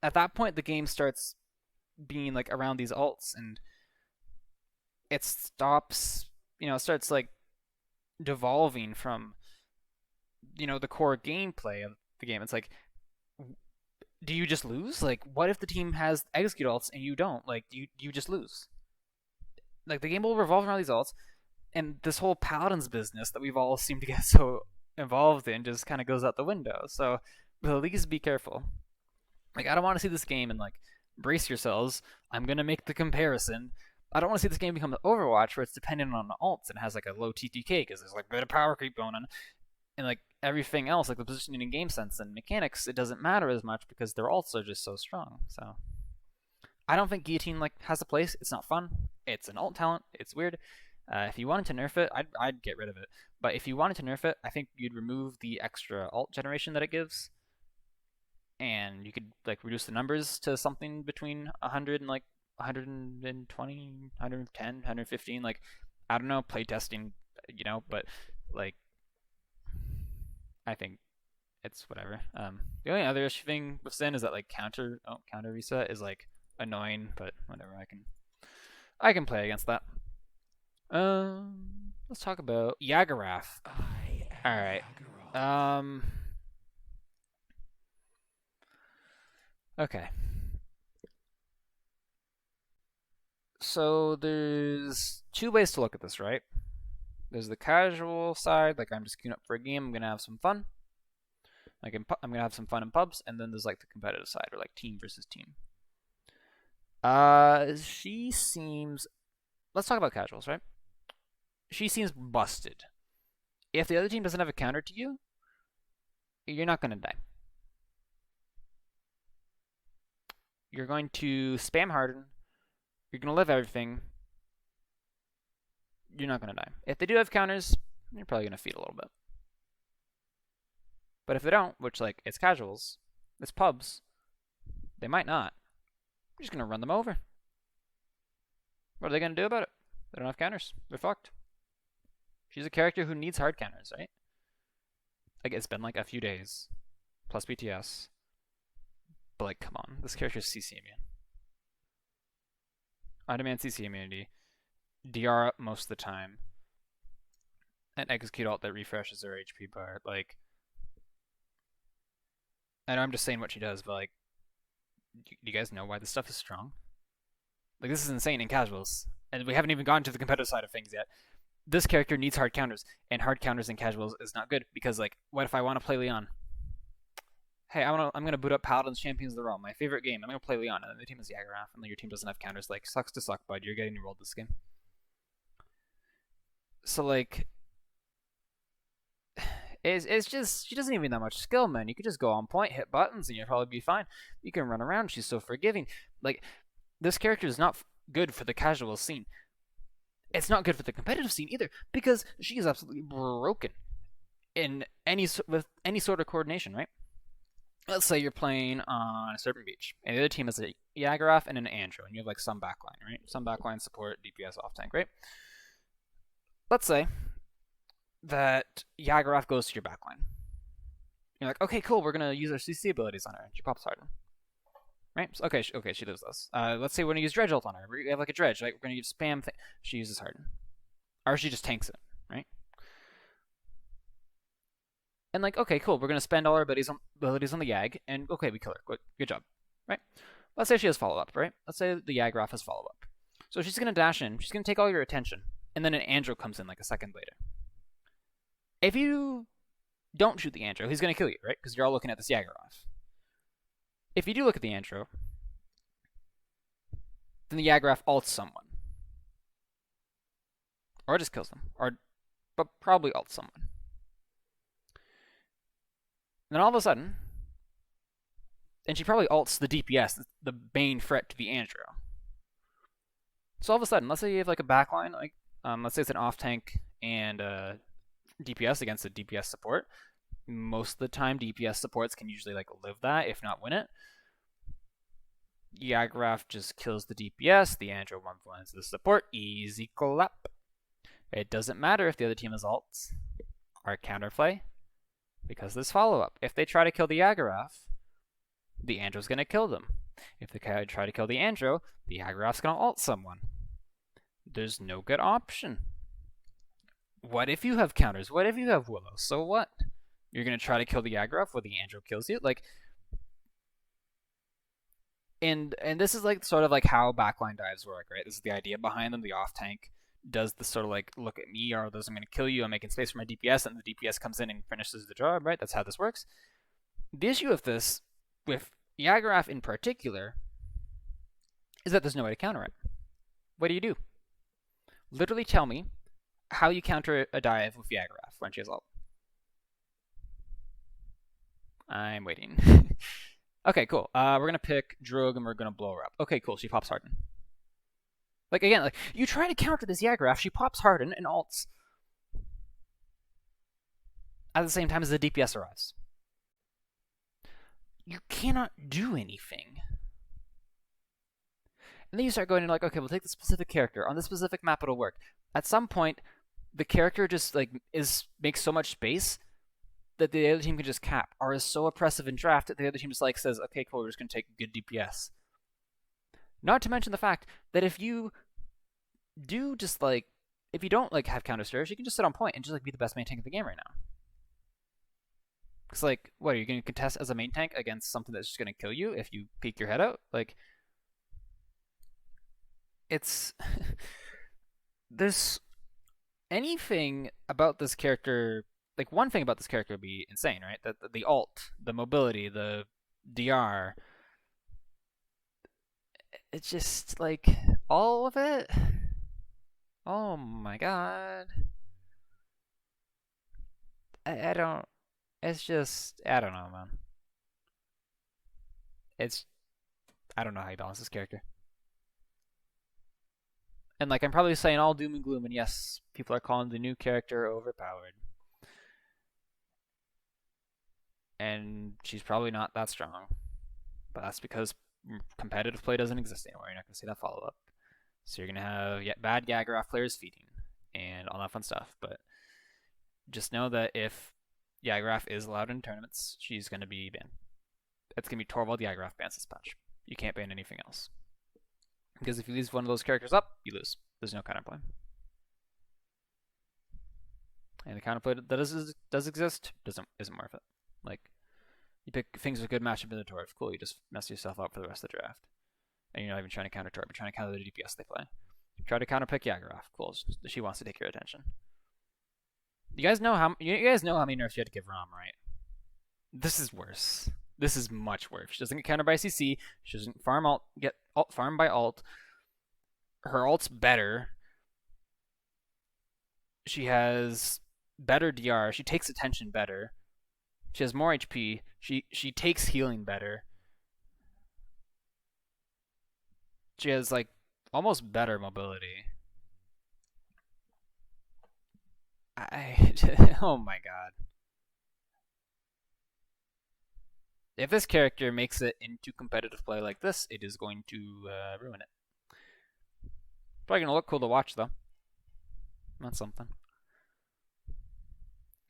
at that point the game starts being like around these alts and it stops, it starts like devolving from, the core gameplay of the game. It's like, do you just lose? Like, what if the team has execute alts and you don't? Like, you just lose. Like, the game will revolve around these alts, and this whole Paladins business that we've all seemed to get so involved in just kind of goes out the window. So, at least be careful. Like, I don't want to see this game and, like, brace yourselves. I'm going to make the comparison. I don't want to see this game become Overwatch where it's dependent on alts and has like a low TTK because there's like a bit of power creep going on, and like everything else, like the positioning and game sense and mechanics, it doesn't matter as much because their alts are just so strong. So I don't think Guillotine like has a place. It's not fun. It's an alt talent. It's weird. If you wanted to nerf it, I'd get rid of it. But if you wanted to nerf it, I think you'd remove the extra alt generation that it gives, and you could like reduce the numbers to something between 100 and like 120, 110, 115, like, I don't know, playtesting, but, like, I think it's whatever. The only other issue thing with Zin is that, like, counter reset is, like, annoying, but whatever, I can play against that. Let's talk about Yagarath. Alright. Okay. So there's two ways to look at this, right? There's the casual side, like I'm just queuing up for a game, I'm gonna have some fun. Like I'm gonna have some fun in pubs, and then there's like the competitive side, or like team versus team. She seems. Let's talk about casuals, right? She seems busted. If the other team doesn't have a counter to you, you're not gonna die. You're going to spam harden. You're going to live everything. You're not going to die. If they do have counters, you're probably going to feed a little bit. But if they don't, which, like, it's casuals, it's pubs, they might not. You're just going to run them over. What are they gonna do about it? They don't have counters. They're fucked. She's a character who needs hard counters, right? Like, it's been like a few days, plus BTS. But like, come on, this character's CC immune. On-demand CC immunity. DR up most of the time. And execute alt that refreshes her HP bar. Like, I know I'm just saying what she does, but like, do you guys know why this stuff is strong? Like, this is insane in casuals. And we haven't even gotten to the competitive side of things yet. This character needs hard counters, and hard counters in casuals is not good, because like, what if I want to play Lian? Hey, I'm gonna boot up Paladins Champions of the Realm, my favorite game. I'm gonna play Lian, and the team is Yagaraf, and your team doesn't have counters. Like, sucks to suck, bud. You're getting rolled this game. So like, it's just, she doesn't even need that much skill, man. You could just go on point, hit buttons, and you'll probably be fine. You can run around. She's so forgiving. Like, this character is not good for the casual scene. It's not good for the competitive scene either, because she is absolutely broken in with any sort of coordination, right? Let's say you're playing on a Serpent Beach, and the other team is a Yagaraf and an Andro, and you have like some backline, right? Some backline support, DPS off tank, right? Let's say that Yagaraf goes to your backline. You're like, okay, cool, we're gonna use our CC abilities on her, and she pops Harden. Right? So, okay, she does this. Let's say we're gonna use Dredge ult on her. We have like a Dredge, right? We're gonna use spam thing. She uses Harden, or she just tanks it, right? And like, okay, cool. We're gonna spend all our abilities on the Yag, and okay, we kill her. Good job, right? Let's say she has follow up, right? Let's say the Yagraf has follow up. So she's gonna dash in. She's gonna take all your attention, and then an Andro comes in like a second later. If you don't shoot the Andro, he's gonna kill you, right? Because you're all looking at this Yagraf. If you do look at the Andro, then the Yagraf ults someone. Or just kills them. But probably ults someone. And then all of a sudden, and she probably ults the DPS, the main threat to the Andro. So all of a sudden, let's say you have like a backline, like let's say it's an off tank and DPS against a DPS support. Most of the time, DPS supports can usually like live that, if not win it. Yagraf just kills the DPS. The Andro one-lines the support. Easy clap. It doesn't matter if the other team has ults or counterplay, because there's follow-up. If they try to kill the Yagraf, the Andro's going to kill them. If they try to kill the Andro, the Yagraf's going to ult someone. There's no good option. What if you have counters? What if you have Willow? So what? You're going to try to kill the Yagraf where the Andro kills you? Like, and this is like sort of like how backline dives work, right? This is the idea behind them. The off tank does the sort of like, look at me, or those I'm going to kill you, I'm making space for my DPS, and the DPS comes in and finishes the job, right? That's how this works. The issue with this, with Yagraf in particular, is that there's no way to counter it. What do? Literally tell me how you counter a dive with Yagraf when she has ult. I'm waiting. Okay, cool. We're going to pick Drogoz and we're going to blow her up. Okay, cool. She pops Harden. Like, again, like, you try to counter this Yagraf, she pops Harden and ults at the same time as the DPS arrives. You cannot do anything. And then you start going into like, okay, we'll take the specific character. On this specific map, it'll work. At some point, the character just like makes so much space that the other team can just cap, or is so oppressive in draft that the other team just like says, okay, cool, we're just going to take good DPS. Not to mention the fact that if you do just like, if you don't like have counter stairs, you can just sit on point and just like be the best main tank of the game right now. Because like, what, are you going to contest as a main tank against something that's just going to kill you if you peek your head out? Like, it's there's anything about this character. Like, one thing about this character would be insane, right? That the ult, the mobility, the DR. It's just like all of it. Oh my god. I don't. It's just, I don't know, man. I don't know how you balance this character. And like, I'm probably saying all doom and gloom, and yes, people are calling the new character overpowered. And she's probably not that strong. But that's because competitive play doesn't exist anymore. You're not going to see that follow-up. So you're gonna have bad Yagoroth players feeding and all that fun stuff. But just know that if Yagoroth is allowed in tournaments, she's gonna be banned. It's gonna be Torvald Yagoroth bans this patch. You can't ban anything else. Because if you lose one of those characters up, you lose. There's no counterplay. And the counterplay that does exist isn't worth it. Like, you pick things with good matchup in the Torv, cool, you just mess yourself up for the rest of the draft. And you're not even trying to counter Torv, you're trying to counter the DPS they play. Try to counterpick Yagoroth, cool, she wants to take your attention. You guys know how many nerfs you had to give Raum, right? This is worse. This is much worse. She doesn't get countered by CC, she doesn't get farmed by ult. Her ult's better. She has better DR. She takes attention better. She has more HP. She takes healing better. She has like almost better mobility. Oh my god. If this character makes it into competitive play like this, it is going to ruin it. Probably gonna look cool to watch though. That's something.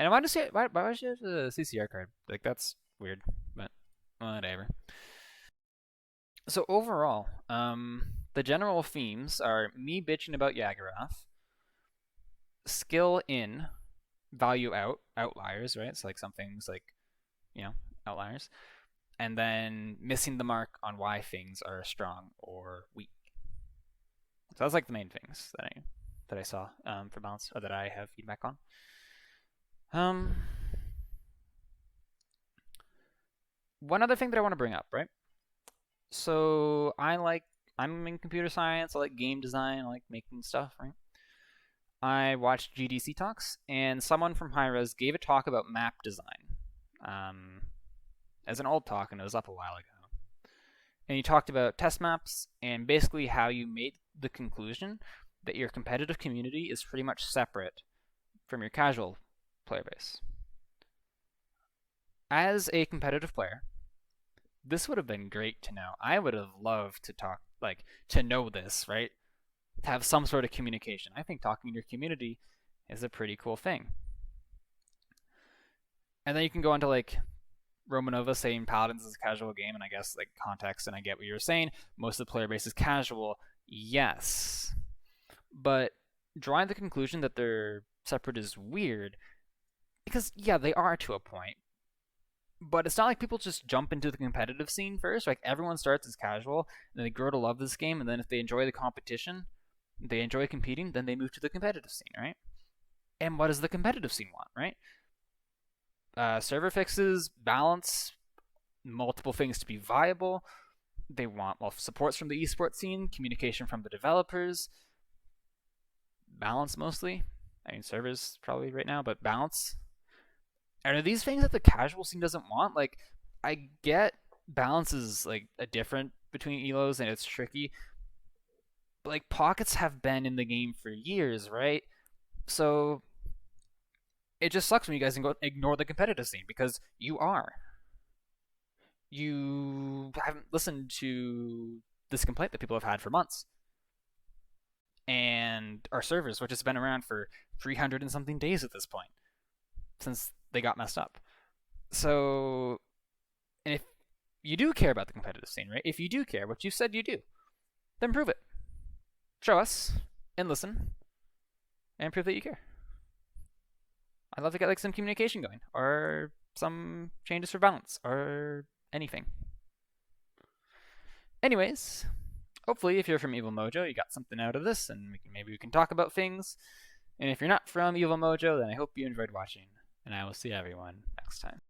And why does she have the CCR card? Like, that's weird, but whatever. So overall, the general themes are me bitching about Yagoroth, skill in, value out, outliers, right? So like some things like, outliers, and then missing the mark on why things are strong or weak. So that's like the main things that I saw for balance, or that I have feedback on. One other thing that I want to bring up, right? So I'm in computer science, I like game design, I like making stuff, right? I watched GDC talks, and someone from Hi-Res gave a talk about map design. As an old talk, and it was up a while ago. And he talked about test maps, and basically how you made the conclusion that your competitive community is pretty much separate from your casual player base. As a competitive player, this would have been great to know. I would have loved to know this, right? To have some sort of communication. I think talking to your community is a pretty cool thing. And then you can go into like Romanova saying Paladins is a casual game, and I guess like context, and I get what you were saying. Most of the player base is casual. Yes. But drawing the conclusion that they're separate is weird. Because, yeah, they are to a point. But it's not like people just jump into the competitive scene first. Like, everyone starts as casual, and then they grow to love this game, and then if they enjoy the competition, they enjoy competing, then they move to the competitive scene, right? And what does the competitive scene want, right? Server fixes, balance, multiple things to be viable. They want supports from the esports scene, communication from the developers, balance mostly. I mean, servers probably right now, but balance. And are these things that the casual scene doesn't want? Like, I get balance is like a different between elos, and it's tricky. But like, pockets have been in the game for years, right? So it just sucks when you guys ignore the competitive scene, because you are. You haven't listened to this complaint that people have had for months. And our servers, which has been around for 300 and something days at this point, since they got messed up. So, and if you do care about the competitive scene, right? If you do care, what you said you do, then prove it. Show us, and listen, and prove that you care. I'd love to get like some communication going, or some changes for balance, or anything. Anyways, hopefully if you're from Evil Mojo, you got something out of this, and maybe we can talk about things. And if you're not from Evil Mojo, then I hope you enjoyed watching, and I will see everyone next time.